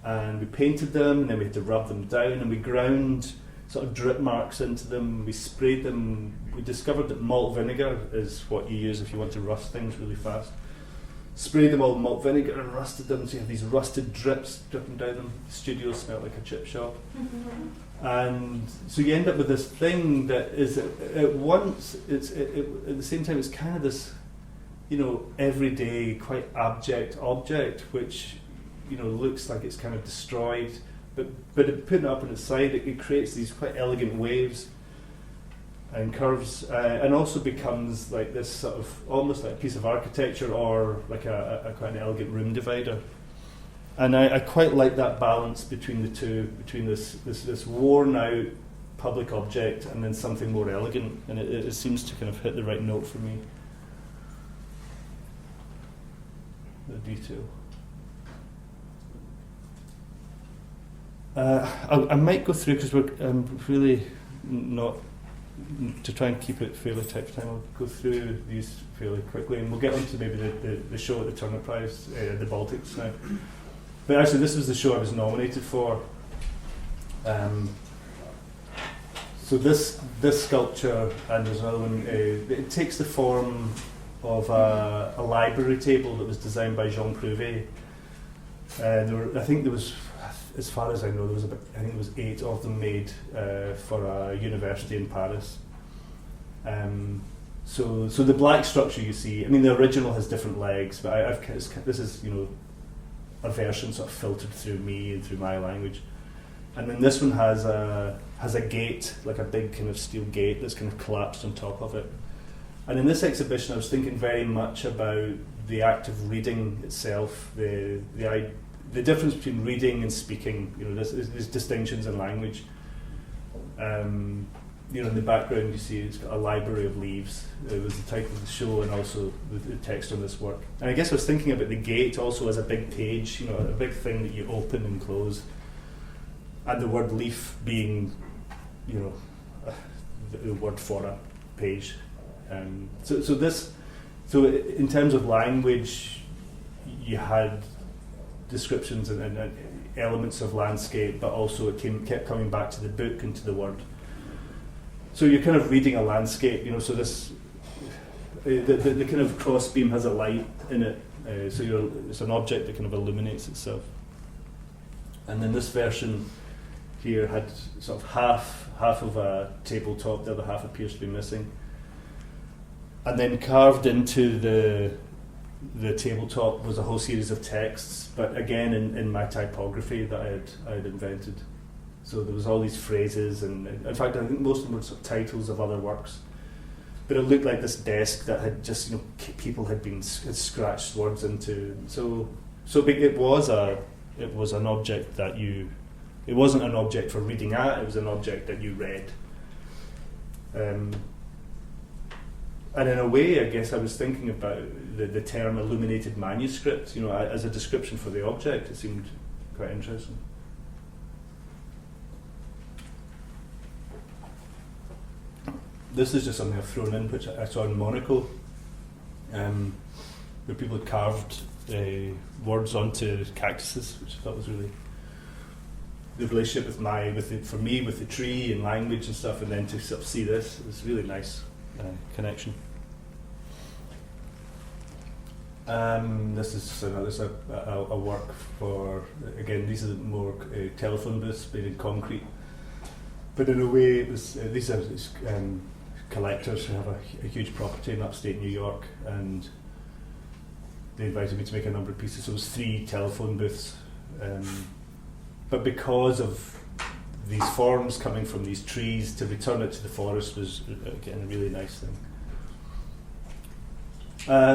B: and we painted them, and then we had to rub them down, and we ground sort of drip marks into them. We sprayed them. We discovered that malt vinegar is what you use if you want to rust things really fast. Sprayed them all with malt vinegar and rusted them, so you have these rusted drips dripping down them. The studio smelled like a chip shop. Mm-hmm. And so you end up with this thing that is at once, at the same time, it's kind of this, everyday, quite abject object, which, looks like it's kind of destroyed. But putting it up on its side, it creates these quite elegant waves and curves, and also becomes like this sort of almost like a piece of architecture, or like a quite an elegant room divider. And I quite like that balance between the two, between this worn out public object and then something more elegant, and it seems to kind of hit the right note for me. The detail. I might go through, because we're really not, to try and keep it fairly tight for time, I'll go through these fairly quickly, and we'll get on to maybe the show at the Turner Prize, the Baltics now. But actually this was the show I was nominated for. So this sculpture, and there's another one, it takes the form of a library table that was designed by Jean Prouvé. I think there was, as far as I know, I think it was 8 of them made for a university in Paris. So the black structure you see, I mean, the original has different legs, but this is a version sort of filtered through me and through my language. And then this one has a gate, like a big kind of steel gate that's kind of collapsed on top of it. And in this exhibition, I was thinking very much about the act of reading itself, the difference between reading and speaking. There's distinctions in language. In the background you see it's got a library of leaves. It was the title of the show, and also the text on this work. And I guess I was thinking about the gate also as a big page, a big thing that you open and close, and the word leaf being, the word for a page. So in terms of language, you had descriptions and elements of landscape, but also it kept coming back to the book and to the word. So you're kind of reading a landscape, you know. So this the kind of cross beam has a light in it, so it's an object that kind of illuminates itself. And then this version here had sort of half of a tabletop, the other half appears to be missing. And then carved into the tabletop was a whole series of texts, but again in my typography that I had invented. So there was all these phrases, and in fact I think most of them were sort of titles of other works. But it looked like this desk that had just, you know, people had scratched words into. So it was an object that it wasn't an object for reading at, it was an object that you read. And in a way, I guess I was thinking about the term illuminated manuscript, you know, as a description for the object. It seemed quite interesting. This is just something I've thrown in, which I saw in Monaco, where people had carved words onto cactuses, which I thought was really the relationship with the tree and language and stuff, and then to sort of see this, it was a really nice connection. This is a work for, again, these are more telephone booths made in concrete, but in a way it was these are collectors who have a huge property in upstate New York, and they invited me to make a number of pieces. So it was 3 telephone booths, but because of these forms coming from these trees, to return it to the forest was again a really nice thing.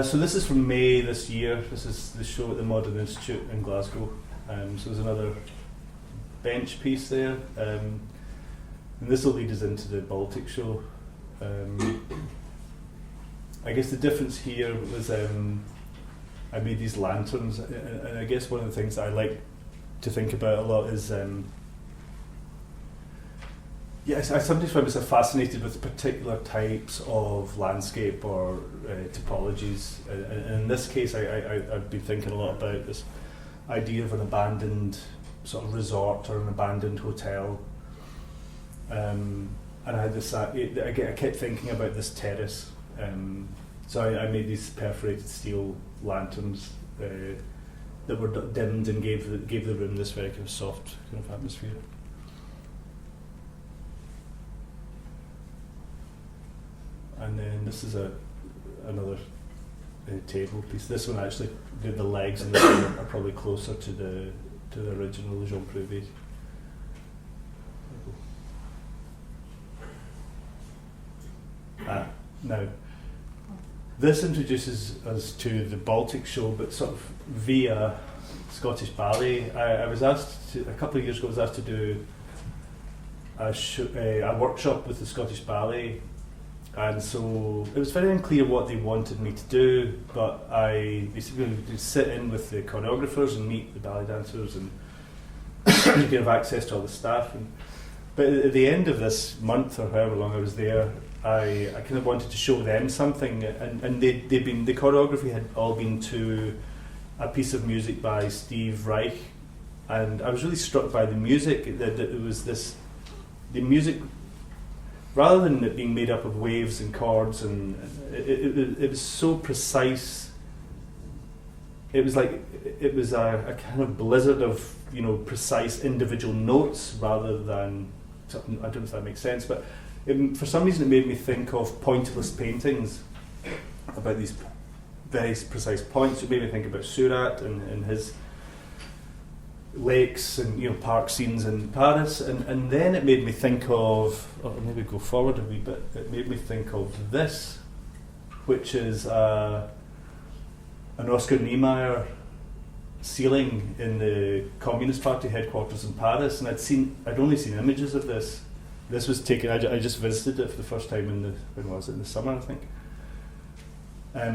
B: So this is from May this year. This is the show at the Modern Institute in Glasgow. So there's another bench piece there, and this will lead us into the Baltic show. I guess the difference here was I made these lanterns, and I guess one of the things that I like to think about a lot is I sometimes find myself fascinated with particular types of landscape or typologies. And in this case, I've been thinking a lot about this idea of an abandoned sort of resort or an abandoned hotel. And I had this. I kept thinking about this terrace. So I made these perforated steel lanterns that were dimmed and gave the room this very kind of soft kind of atmosphere. And then this is another table piece. This one actually, the legs and this one are probably closer to the original Jean Prouvé. Now, this introduces us to the Baltic show, but sort of via Scottish Ballet. I was asked a couple of years ago. I was asked to do a workshop with the Scottish Ballet, and so it was very unclear what they wanted me to do. But I basically would sit in with the choreographers and meet the ballet dancers and have access to all the staff. But at the end of this month or however long I was there, I kind of wanted to show them something, and the choreography had all been to a piece of music by Steve Reich, and I was really struck by the music, that it was the music, rather than it being made up of waves and chords, and it was so precise. It was like it was a kind of blizzard of, you know, precise individual notes rather than, I don't know if that makes sense, but for some reason it made me think of pointillist paintings about these very precise points. It made me think about Seurat and his lakes and, you know, park scenes in Paris, and then it made me think of, or maybe go forward a wee bit, it made me think of this, which is an Oscar Niemeyer ceiling in the Communist Party headquarters in Paris, and I'd only seen images of this. This was taken. I just visited it for the first time in the summer, I think.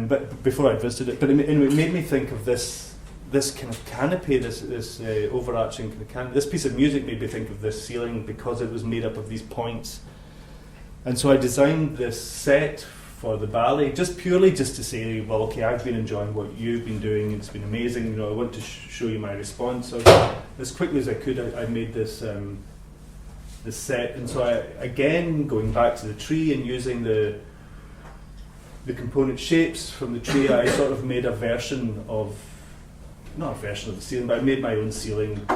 B: But before I visited it, but it made me think of this kind of canopy, this overarching kind of canopy. This piece of music made me think of this ceiling because it was made up of these points. And so I designed this set for the ballet, just to say, well, okay, I've been enjoying what you've been doing. It's been amazing. You know, I want to show you my response. So as quickly as I could, I made this the set, and so I, again, going back to the tree and using the component shapes from the tree, I sort of made a version of, not a version of the ceiling, but I made my own ceiling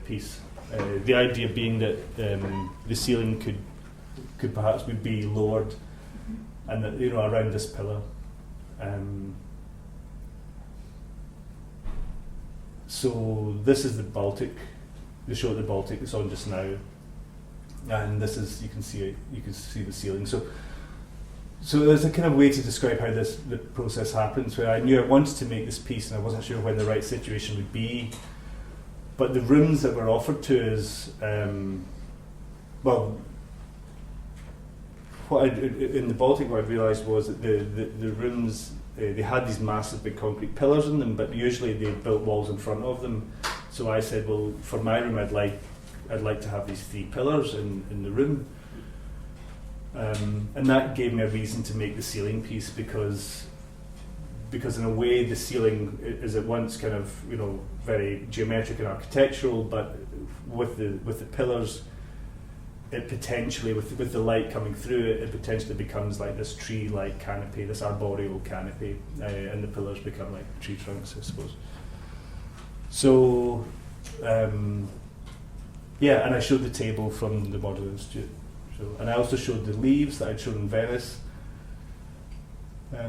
B: piece. The idea being that the ceiling could perhaps be lowered, and that, you know, around this pillar. So this is the Baltic, the show at the Baltic that's on just now, and this is, you can see the ceiling. So there's a kind of way to describe how the process happens, where I knew I wanted to make this piece and I wasn't sure when the right situation would be, but the rooms that were offered to us, well, in the Baltic, what I realised was that the rooms, they had these massive big concrete pillars in them, but usually they built walls in front of them. So I said, well, for my room, I'd like to have these 3 pillars in the room, and that gave me a reason to make the ceiling piece, because in a way the ceiling is at once kind of, you know, very geometric and architectural, but with the pillars, it potentially, with the light coming through it potentially becomes like this tree-like canopy, this arboreal canopy, and the pillars become like tree trunks, I suppose. So, yeah, and I showed the table from the Modern Institute. So, and I also showed the leaves that I'd shown in Venice.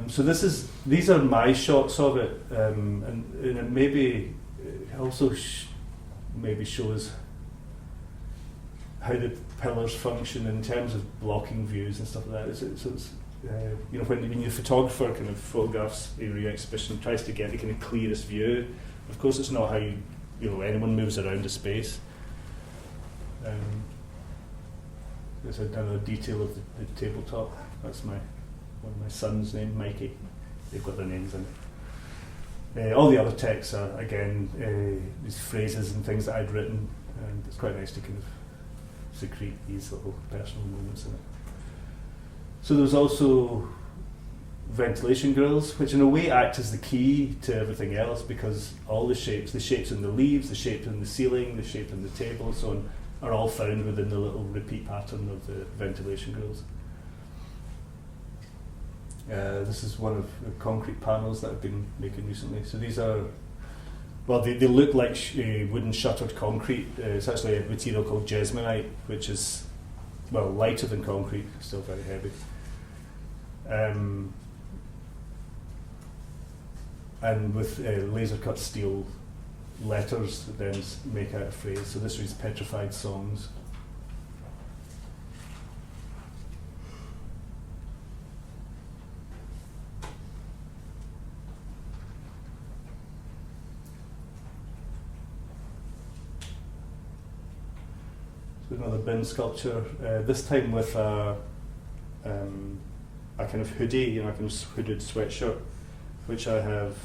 B: So these are my shots of it, and it maybe also maybe shows how the pillars function in terms of blocking views and stuff like that. It's you know, when your photographer kind of photographs a Rio exhibition, tries to get the kind of clearest view. Of course, it's not how you know anyone moves around a space. There's another detail of the tabletop. That's one of my son's name, Mikey. They've got their names in it. All the other texts are, again, these phrases and things that I'd written, and it's quite nice to kind of secrete these little personal moments in it. So there's also ventilation grills, which in a way act as the key to everything else, because all the shapes in the leaves, the shapes in the ceiling, the shape in the table, so on, are all found within the little repeat pattern of the ventilation grills. This is one of the concrete panels that I've been making recently. So these are, well, they look like wooden shuttered concrete. It's actually a material called jesmonite, which is, well, lighter than concrete, still very heavy. And with laser cut steel letters that then make out a phrase. So this reads petrified songs. So another bin sculpture, this time with a kind of hoodie, you know, a kind of hooded sweatshirt, which I have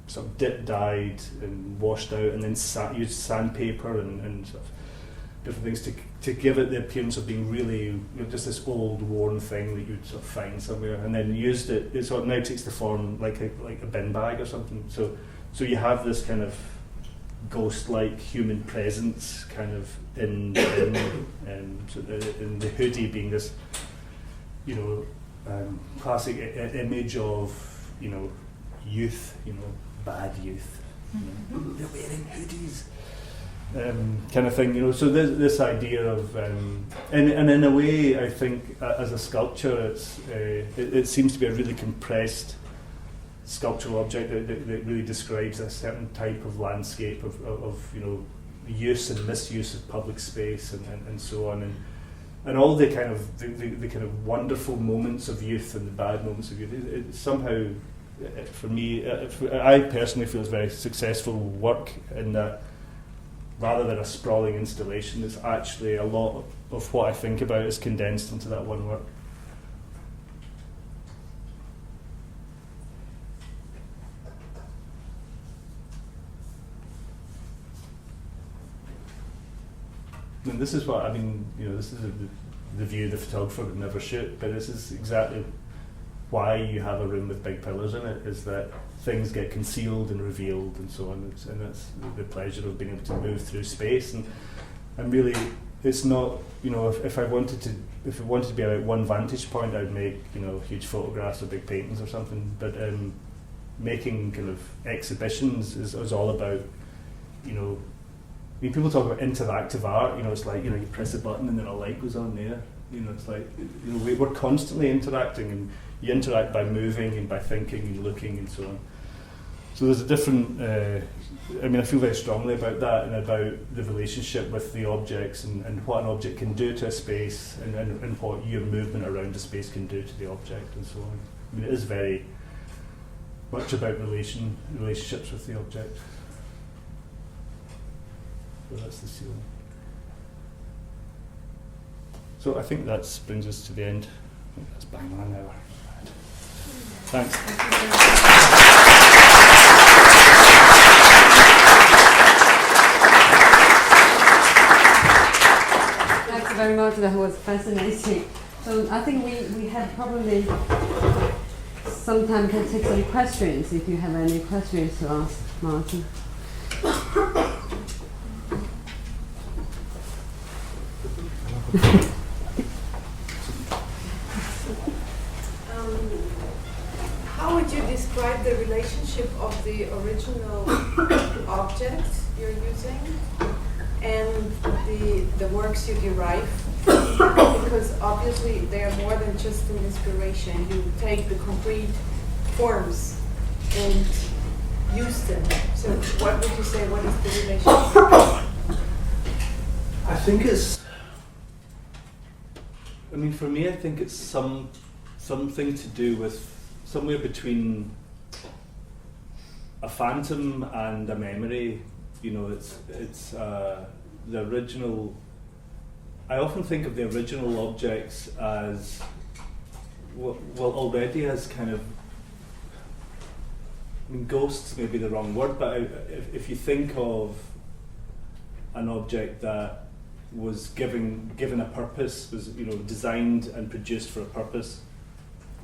B: sort of dip dyed and washed out, and then used sandpaper and sort of different things to give it the appearance of being really, you know, just this old worn thing that you'd sort of find somewhere, and then used it. It sort of now takes the form like a bin bag or something. So you have this kind of ghost-like human presence kind of in the hoodie being this, you know, classic image of, you know, youth, you know, bad youth, you know, they're wearing hoodies, kind of thing, you know. So this idea of, and in a way, I think as a sculpture, it seems to be a really compressed sculptural object that really describes a certain type of landscape of you know, use and misuse of public space and so on, and all the kind of wonderful moments of youth and the bad moments of youth. It somehow, for me, I personally feel it's very successful work in that, rather than a sprawling installation, it's actually a lot of what I think about is condensed into that one work. And this is what I mean. You know, this is the view the photographer would never shoot, but this is exactly why you have a room with big pillars in it, is that things get concealed and revealed and so on, and that's the pleasure of being able to move through space and really it's not, you know, if it wanted to be about one vantage point, I'd make, you know, huge photographs or big paintings or something. But making kind of exhibitions is all about, you know, I mean, people talk about interactive art. You know, it's like, you know, you press a button and then a light goes on there. You know, it's like, you know, we're constantly interacting, and you interact by moving and by thinking and looking and so on. So there's a different, I mean, I feel very strongly about that and about the relationship with the objects and what an object can do to a space and what your movement around the space can do to the object and so on. I mean, it is very much about relationships with the object. So that's the ceiling. So I think that brings us to the end. I think that's bang on an hour. Thanks.
A: Thanks very much. That was fascinating. So I think we have probably some time to take some questions. If you have any questions to ask Martin.
C: How would you describe the relationship of the original object you're using and the works you derive? Because obviously they are more than just an inspiration. You take the concrete forms and use them. So what would you say, what is the relationship?
B: I think it's, I mean, for me, I think it's something to do with somewhere between a phantom and a memory. You know, it's the original. I often think of the original objects as well already as kind of. I mean, ghosts may be the wrong word, but if you think of an object that was given a purpose, was, you know, designed and produced for a purpose,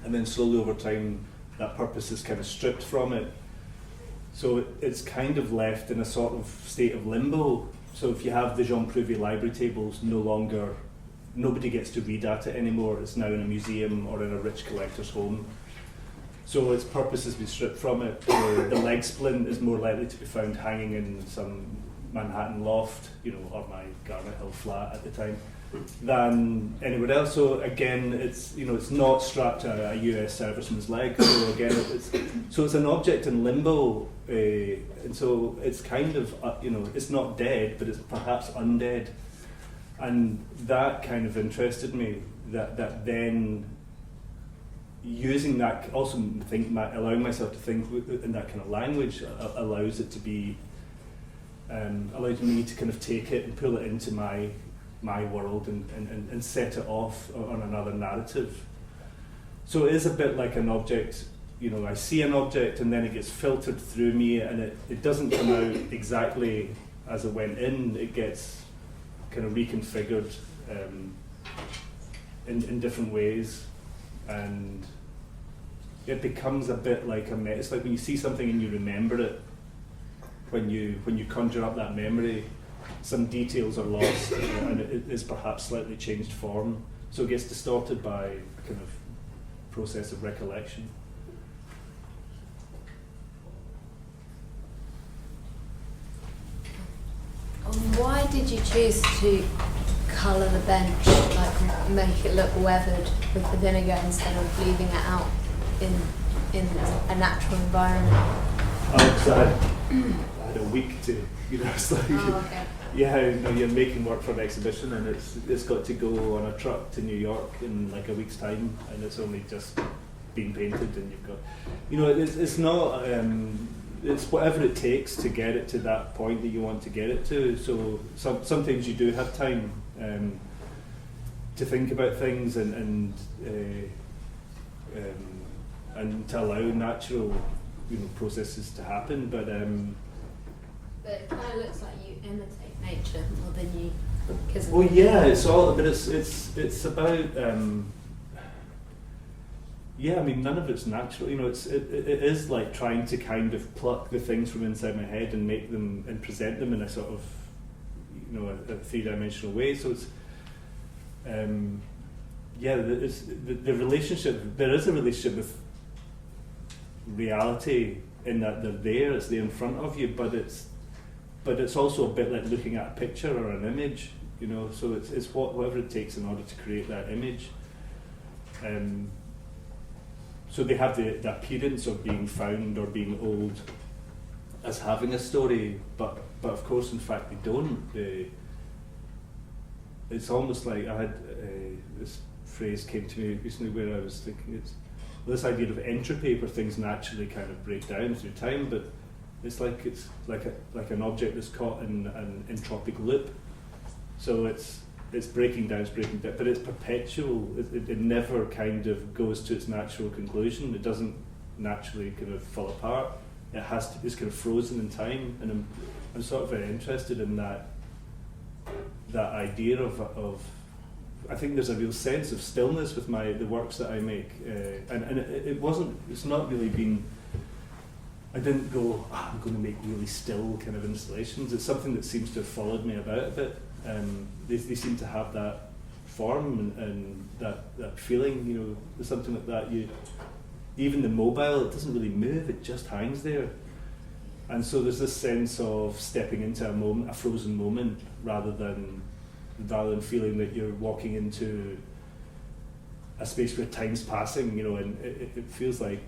B: and then slowly over time that purpose is kind of stripped from it. So it's kind of left in a sort of state of limbo. So if you have the Jean Prouvé library tables, nobody gets to read at it anymore. It's now in a museum or in a rich collector's home. So its purpose has been stripped from it. The leg splint is more likely to be found hanging in some Manhattan loft, you know, or my Garnet Hill flat at the time, than anywhere else. So again, it's, you know, it's not strapped to a US serviceman's leg. So again, it's an object in limbo, and so it's kind of you know, it's not dead, but it's perhaps undead, and that kind of interested me. That then using that, also allowing myself to think in that kind of language allows it to be. Allowed me to kind of take it and pull it into my world and set it off on another narrative. So it is a bit like an object, you know, I see an object and then it gets filtered through me, and it doesn't come out exactly as it went in. It gets kind of reconfigured in different ways, and it becomes a bit like it's like when you see something and you remember it. When you conjure up that memory, some details are lost, and it is perhaps slightly changed form, so it gets distorted by a kind of process of recollection.
D: Why did you choose to colour the bench, like make it look weathered with the vinegar instead of leaving it out in a natural environment?
B: I had a week to, you know, it's like,
D: okay.
B: Yeah, you know, you're making work for an exhibition, and it's got to go on a truck to New York in like a week's time, and it's only just been painted, and you've got, you know, it's not, it's whatever it takes to get it to that point that you want to get it to. So sometimes you do have time to think about things and to allow natural, you know, processes to happen, but
D: it kind of looks like you imitate nature more than you.
B: Well, yeah, it's all, but it's about. Yeah, I mean, none of it's natural. You know, it is like trying to kind of pluck the things from inside my head and make them and present them in a sort of, a three-dimensional way. So it's it's the relationship. There is a relationship with reality in that they're there. It's there in front of you, but it's also a bit like looking at a picture or an image. So it's whatever it takes in order to create that image. So they have the appearance of being found or being old as having a story, but of course, in fact, they don't. It's almost like I had this phrase came to me recently where I was thinking it's this idea of entropy, where things naturally kind of break down through time, but it's like an object that's caught in an entropic loop. So it's breaking down, but it's perpetual. It never kind of goes to its natural conclusion. It doesn't naturally kind of fall apart. It's kind of frozen in time, and I'm sort of very interested in that idea of I think there's a real sense of stillness with the works that I make, and it's not really been. I didn't go, I'm going to make really still kind of installations. It's something that seems to have followed me about a bit. They seem to have that form and that feeling, there's something like that. Even the mobile, it doesn't really move, it just hangs there. And so there's this sense of stepping into a frozen moment, rather than feeling that you're walking into a space where time's passing, and it feels like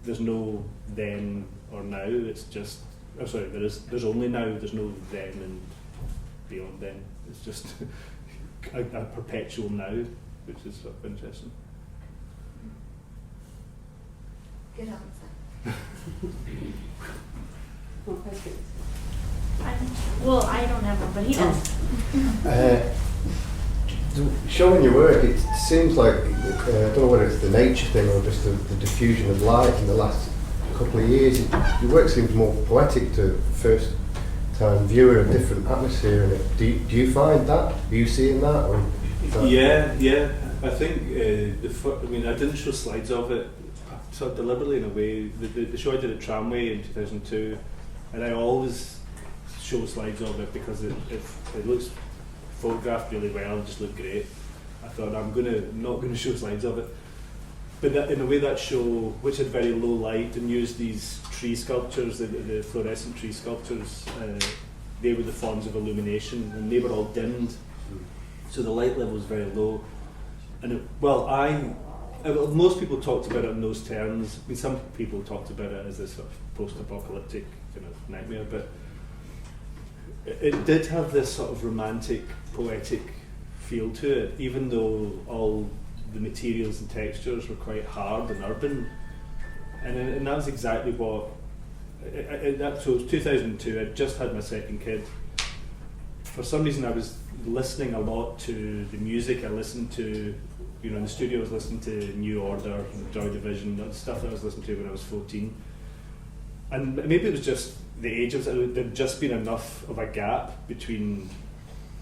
B: there's no then or now, it's just, there's only now, there's no then and beyond then. It's just a perpetual now, which is sort of interesting.
D: Good answer.
A: More questions?
E: I don't have one, but he does.
F: Showing your work, it seems like, I don't know whether it's the nature thing or just the diffusion of light in the last couple of years, your work seems more poetic to first time viewer, a different atmosphere in it. Do you find that? Are you seeing that? Or
B: Yeah. I think I didn't show slides of it sort of deliberately in a way. The show I did at Tramway in 2002, and I always show slides of it because it looks photographed really well and just looked great. I thought I'm not going to show slides of it. But in a way, that show, which had very low light and used these tree sculptures, the fluorescent tree sculptures, they were the forms of illumination, and they were all dimmed, so the light level was very low. And most people talked about it in those terms. I mean, some people talked about it as this sort of post-apocalyptic kind of nightmare, but it did have this sort of romantic, poetic feel to it, even though all the materials and textures were quite hard and urban, and that was exactly what. So it was 2002. I'd just had my second kid. For some reason, I was listening a lot to the music I listened to. In the studio, I was listening to New Order, Joy Division, the stuff that I was listening to when I was 14. And maybe it was just the age of it. There'd just been enough of a gap between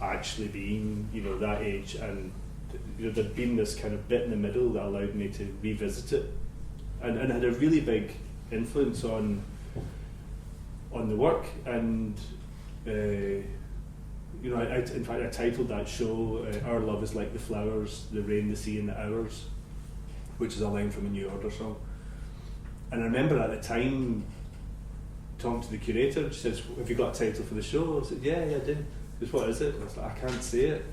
B: actually being, that age, and there'd been this kind of bit in the middle that allowed me to revisit it, and it had a really big influence on the work. And in fact, I titled that show "Our Love Is Like the Flowers, the Rain, the Sea, and the Hours," which is a line from a New Order song. And I remember at the time talking to the curator. She says, "Have you got a title for the show?" I said, "Yeah, I do." She says, "What is it?" I was like, "I can't say it."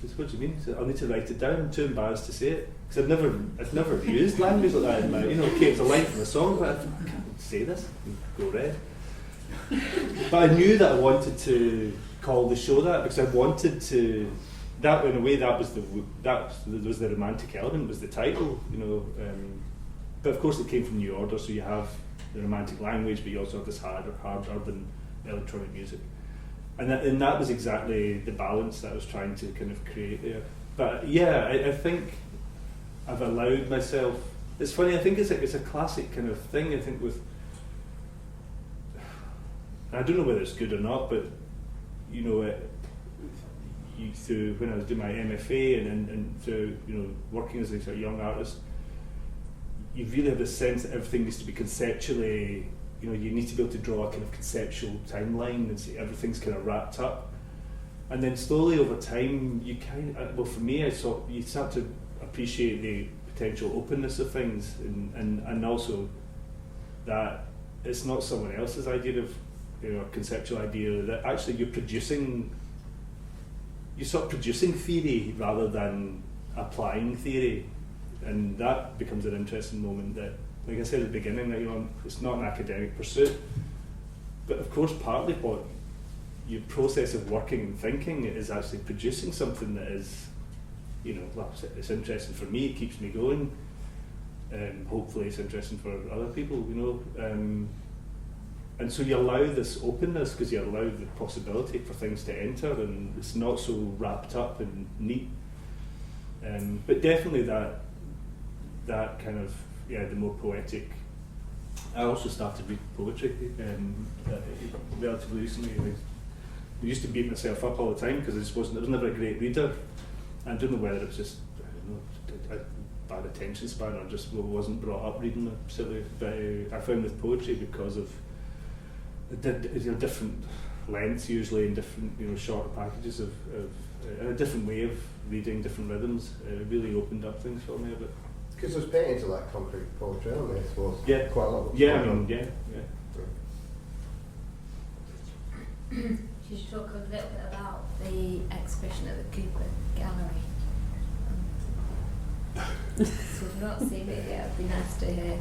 B: She says, "What do you mean?" I said, "I'll need to write it down. I'm too embarrassed to say it because I've never used language like that in my, okay, it's a line from a song, but I can't say this. Go red. But I knew that I wanted to call the show that because I wanted to. That in a way that was the romantic element, was the title, But of course it came from New Order, so you have the romantic language, but you also have this hard urban electronic music. And that was exactly the balance that I was trying to kind of create there. But yeah, I think I've allowed myself. It's funny. I think it's a classic kind of thing. I think with. I don't know whether it's good or not, but through when I was doing my MFA and through working as a sort of young artist, you really have this sense that everything needs to be conceptually. You need to be able to draw a kind of conceptual timeline and see everything's kind of wrapped up. And then slowly over time, you well, for me, you start to appreciate the potential openness of things, and also that it's not someone else's idea of, a conceptual idea, that actually you're sort of producing theory rather than applying theory, and that becomes an interesting moment. That, like I said at the beginning, that it's not an academic pursuit, but of course partly what your process of working and thinking is actually producing something that is, well, it's interesting for me, it keeps me going. Hopefully it's interesting for other people, and so you allow this openness because you allow the possibility for things to enter, and it's not so wrapped up and neat. But definitely that kind of, the more poetic. I also started reading poetry relatively recently. I used to beat myself up all the time because I was never a great reader. I don't know whether it was just, a bad attention span or just wasn't brought up reading particularly. But I found with poetry, because of different lengths usually, and different shorter packages of a different way of reading, different rhythms, it really opened up things for me a bit.
F: Because those paintings are like concrete poetry, aren't they? I suppose.
B: Yeah.
F: Quite a lot.
B: Yeah, yeah.
D: You should talk a little bit about the exhibition at the Cooper Gallery. So we've not seen it yet. It'd be nice to hear.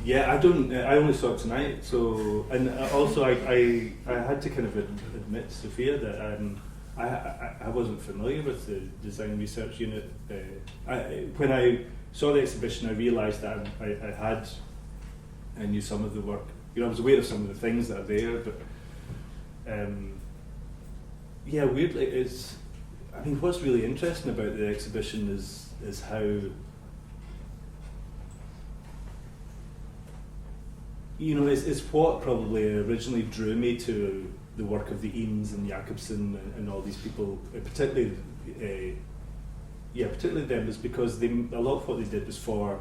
B: Yeah, I only saw it tonight. So, and also I had to kind of admit, Sophia, that I wasn't familiar with the design research unit. When I saw the exhibition, I realised that I knew some of the work. I was aware of some of the things that are there, but. Weirdly, what's really interesting about the exhibition is how it's what probably originally drew me to the work of the Eames and Jacobson and all these people, particularly them, is because a lot of what they did was for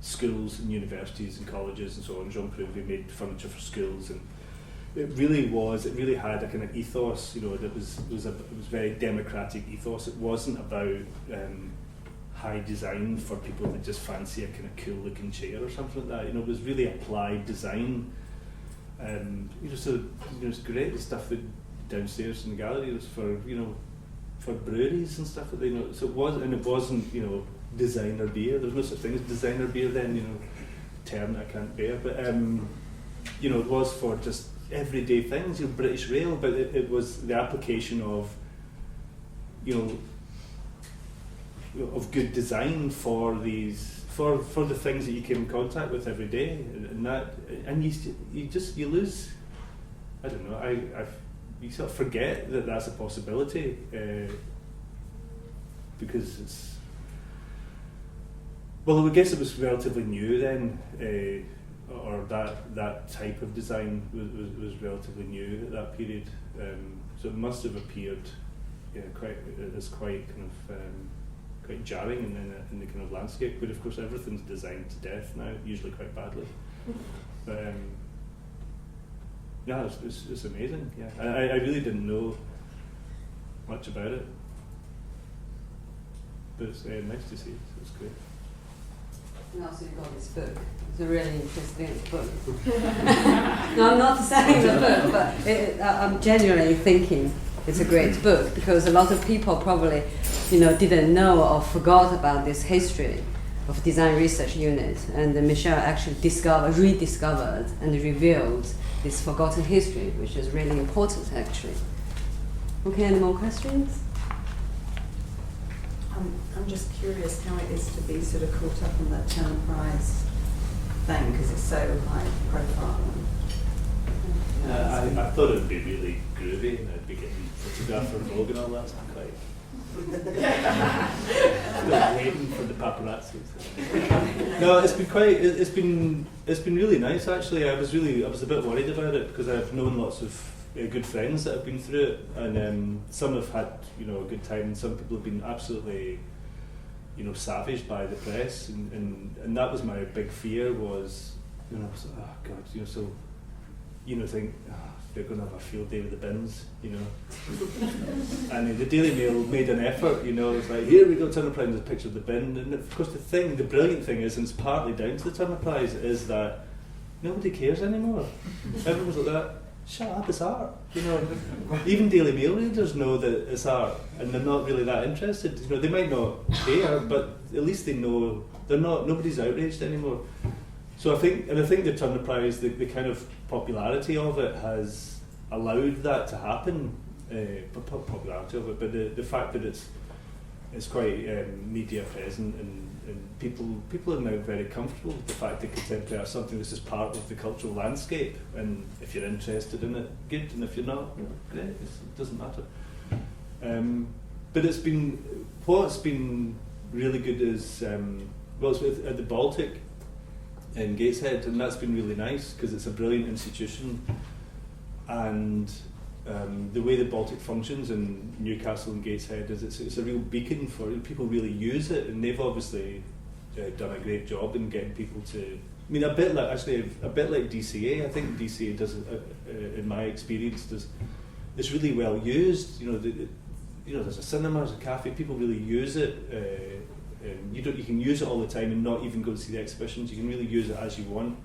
B: schools and universities and colleges and so on. Jean Prouvé made furniture for schools, and it really had a kind of ethos, that was very democratic ethos. It wasn't about high design for people that just fancy a kind of cool looking chair or something like that. It was really applied design. So it's great, the stuff that downstairs in the gallery was for breweries and stuff. So it wasn't designer beer. There was no such thing as designer beer then. Term that I can't bear, but it was for just everyday things, British Rail, but it was the application of of good design for the things that you came in contact with every day, and you lose. I don't know. You sort of forget that that's a possibility because it's. Well, I guess it was relatively new then. Or that type of design was relatively new at that period, so it must have appeared quite kind of quite jarring in the kind of landscape. But of course, everything's designed to death now, usually quite badly. But it's amazing. Yeah, I really didn't know much about it, but it's nice to see. So it's great.
A: And also you got this book. It's a really interesting book. No, I'm not saying the book, but I'm genuinely thinking it's a great book because a lot of people probably, didn't know or forgot about this history of design research unit, and Michelle actually rediscovered and revealed this forgotten history, which is really important actually. Okay, any more questions?
E: I'm just curious how it is to be sort of caught up on that Turner Prize thing because it's so high profile.
B: I thought it would be really groovy and I'd be getting photographed for Vogue and all that. So I'm quite waiting for the paparazzi. No, it's been really nice actually. I was a bit worried about it because I've known lots of good friends that have been through it, and some have had a good time, and some people have been absolutely savaged by the press, and that was my big fear was oh God, so think, they're going to have a field day with the bins, And the Daily Mail made an effort, it's like, here we go, Turner Prize, there's a picture of the bin. And of course the brilliant thing is, and it's partly down to the Turner Prize, is that nobody cares anymore. Everyone's like that, shut up, it's art. Even Daily Mail readers know that it's art, and they're not really that interested. They might not care, but at least they know nobody's outraged anymore. So I think the Turner Prize, the kind of popularity of it has allowed that to happen. Popularity of it, but the fact that it's quite media present, and people are now very comfortable with the fact that contemporary art is something that's just part of the cultural landscape. And if you're interested in it, good, and if you're not, great. It doesn't matter. But what's been really good is it's at the Baltic in Gateshead, and that's been really nice because it's a brilliant institution, and the way the Baltic functions in Newcastle and Gateshead is it's a real beacon for people. Really use it, and they've obviously done a great job in getting people to. I mean, a bit like DCA. I think DCA does, in my experience, it's really well used. There's a cinema, there's a cafe. People really use it. You can use it all the time and not even go to see the exhibitions. You can really use it as you want.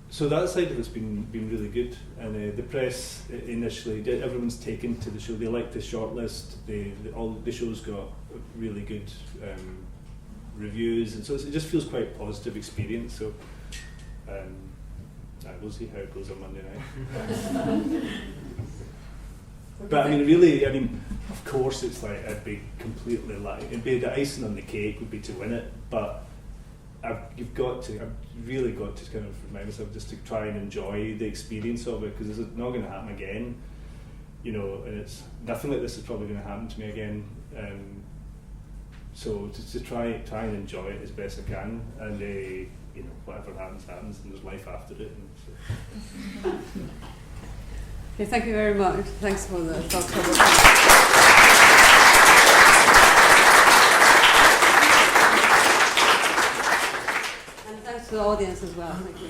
B: So that side of it's been really good, and the press initially everyone's taken to the show. They liked the shortlist. All the shows got really good reviews, and so it just feels quite a positive experience. So we'll see how it goes on Monday night. But of course, it's like it'd be completely the icing on the cake would be to win it, but I've really got to kind of remind myself just to try and enjoy the experience of it, because it's not going to happen again, and it's nothing like this is probably going to happen to me again. So just to try and enjoy it as best I can, and whatever happens, and there's life after it. And so.
G: Okay, thank you very much. Thanks for the talk. And thanks to the audience as well. Thank you.